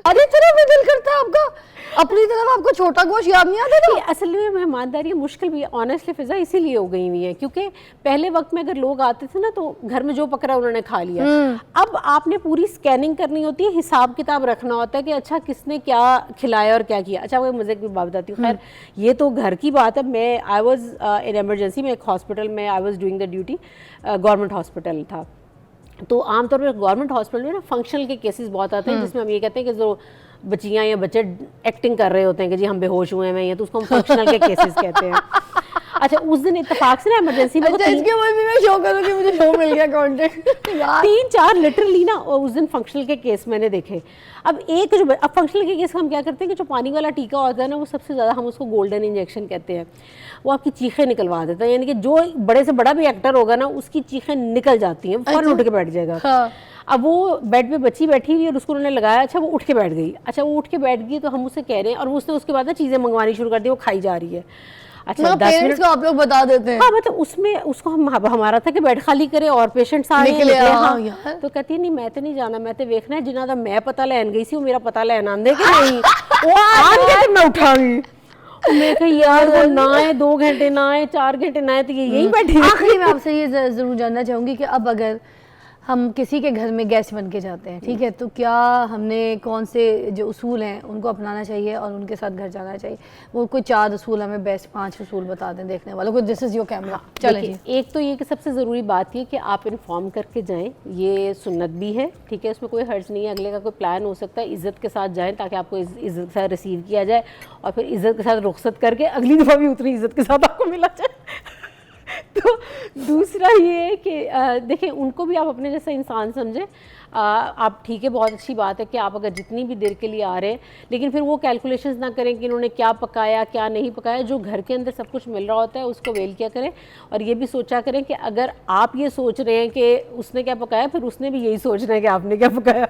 अरे तरह में दिल करता है आपका, अपनी तरफ आपको छोटा गोश्त याद नहीं आता ना। असल में मेहमानदारी मुश्किल भी ऑनेस्टली फिजा इसीलिए हो गई हुई है क्योंकि पहले वक्त में अगर लोग आते थे ना तो घर में जो पकड़ा उन्होंने खा लिया। अब आपने पूरी स्कैनिंग करनी होती है, हिसाब किताब रखना होता है कि अच्छा किसने क्या खिलाया और क्या किया। अच्छा, वो मज़े की बात बताती हूँ। खैर, ये तो घर की बात है। मैं आई वॉज इन एमरजेंसी में, एक हॉस्पिटल में I was doing the duty, government hospital था। तो आमतौर पर गवर्नमेंट हॉस्पिटल में ना फंक्शनल के केसेस बहुत आते हैं जिसमें हम ये कहते हैं कि जो बच्चियाँ या बच्चे एक्टिंग कर रहे होते हैं कि जी हम बेहोश हुए हैं, या तो उसको हम फंक्शनल के केसेस कहते हैं। अच्छा, उस दिन इत्तेफाक से ना इमरजेंसी में इसके बाद भी मैं शो करूँगी, मुझे शो मिल गया कंटेंट। 3-4 लिटरली ना उस दिन फंक्शनल के केस मैंने देखे। अब फंक्शनल के केस हम क्या करते हैं कि जो पानी वाला टीका होता है ना, वो सबसे ज़्यादा हम उसको गोल्डन इंजेक्शन कहते हैं। वो आपकी चीखें निकलवा देता है, यानी कि जो बड़े से बड़ा भी एक्टर होगा ना उसकी चीखें निकल जाती हैं, फौरन उठ के बैठ जाएगा। हाँ। अब वो बेड पे बच्ची बैठी हुई और उसको उन्होंने लगाया। अच्छा, वो उठ के बैठ गई। अच्छा, वो उठ के बैठ गई तो हम उसे कह रहे हैं, और उसने उसके बाद ना चीज़ें मंगवानी शुरू कर दी, वो खाई जा रही है। अच्छा, 10 मिनट को आप लोग बता देते हैं। हाँ, मतलब उसमें उसको हमारा था कि बेड खाली करे और पेशेंट्स आ रहे हैं। हाँ, तो कहती है नहीं मैं तो नहीं जाना, मैं तो देखना है जिन्होंने मैं पता लैन गई सी वो मेरा पता लैन आंदे कि नहीं। वो आंदे मैं उठाऊंगी। मैं कही यार वो ना आए 2 घंटे ना आए 4 घंटे ना आए तो ये यही बैठी। आखिरी में आपसे ये जरूर जानना चाहूँगी कि अब अगर हम किसी के घर में गेस्ट बन के जाते हैं, ठीक है, तो क्या हमने कौन से जो उसूल हैं उनको अपनाना चाहिए और उनके साथ घर जाना चाहिए? वो कोई 4 उसूल, हमें बेस्ट 5 उसूल बता दें देखने वालों को। This is your camera. चलिए, एक तो ये कि सबसे ज़रूरी बात ये कि आप इन्फॉर्म करके जाएं, ये सुन्नत भी है, ठीक है, उसमें कोई हर्ज नहीं है। अगले का कोई प्लान हो सकता है, इज़्ज़त के साथ जाएं ताकि आपको इज़्ज़त के साथ रिसीव किया जाए और फिर इज़्ज़त के साथ रुखसत करके अगली दफ़ा भी उतनी इज़्ज़त के साथ आपको मिला जाए। तो दूसरा ये है कि देखें, उनको भी आप अपने जैसा इंसान समझें। आप ठीक है, बहुत अच्छी बात है कि आप अगर जितनी भी देर के लिए आ रहे हैं, लेकिन फिर वो कैलकुलेशंस ना करें कि इन्होंने क्या पकाया क्या नहीं पकाया। जो घर के अंदर सब कुछ मिल रहा होता है उसको वेल किया करें, और ये भी सोचा करें कि अगर आप ये सोच रहे हैं कि उसने क्या पकाया, फिर उसने भी यही सोचना है कि आपने क्या पकाया।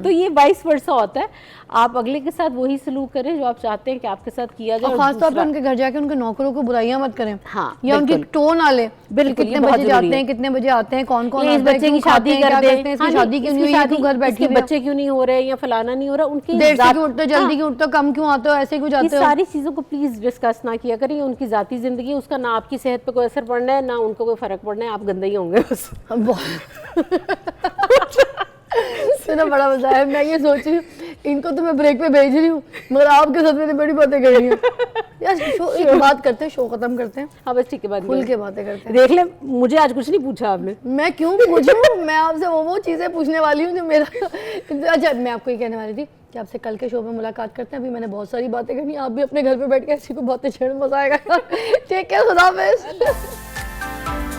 तो ये वाइस वर्सा होता है। आप अगले के साथ वही सलूक करें जो आप चाहते हैं कि आपके साथ किया जाए। और खासतौर पर उनके घर जाके उनके नौकरों को बुराइयां मत करें। हाँ, या उनकी टोन आले, बिल्कुल, कितने बजे जाते हैं, कितने बजे आते हैं, कौन कौन इस बच्चे की शादी कर दें, शादी क्यों नहीं हुई, तू घर बैठी हुई है, बच्चे क्यों नहीं हो रहे या फलाना नहीं हो रहा, उनकी देर से क्यों उठते हो, जल्दी क्यों उठते हो, कम क्यों आते हो, ऐसे क्यों जाते हो। सारी चीज़ों को प्लीज़ डिस्कस ना किया करिए। उनकी ज़ाती ज़िंदगी, उसका ना आपकी सेहत पे कोई असर पड़ना है ना उनको कोई फ़र्क पड़ना है। आप गंदे ही होंगे बस। सुना, बड़ा मजा है। मैं ये सोच रही हूँ इनको तो मैं ब्रेक पे भेज रही हूँ, मगर आपके साथ मैंने बड़ी बातें कर रही हैं यार। शो एक बात करते हैं, शो खत्म करते हैं। हाँ बस ठीक है, बात खुल के बातें करते हैं। देख ले, मुझे आज कुछ नहीं पूछा आपने। मैं क्यों पूछूं, मैं आपसे वो चीज़ें पूछने वाली हूँ जो मेरा अच्छा, मैं आपको ये कहने वाली थी कि आपसे कल के शो में मुलाकात करते हैं। अभी मैंने बहुत सारी बातें करनी, आप भी अपने घर पे बैठ के ऐसी को बातें छेड़, मजा आएगा। ठीक है, खुदा हाफिज़।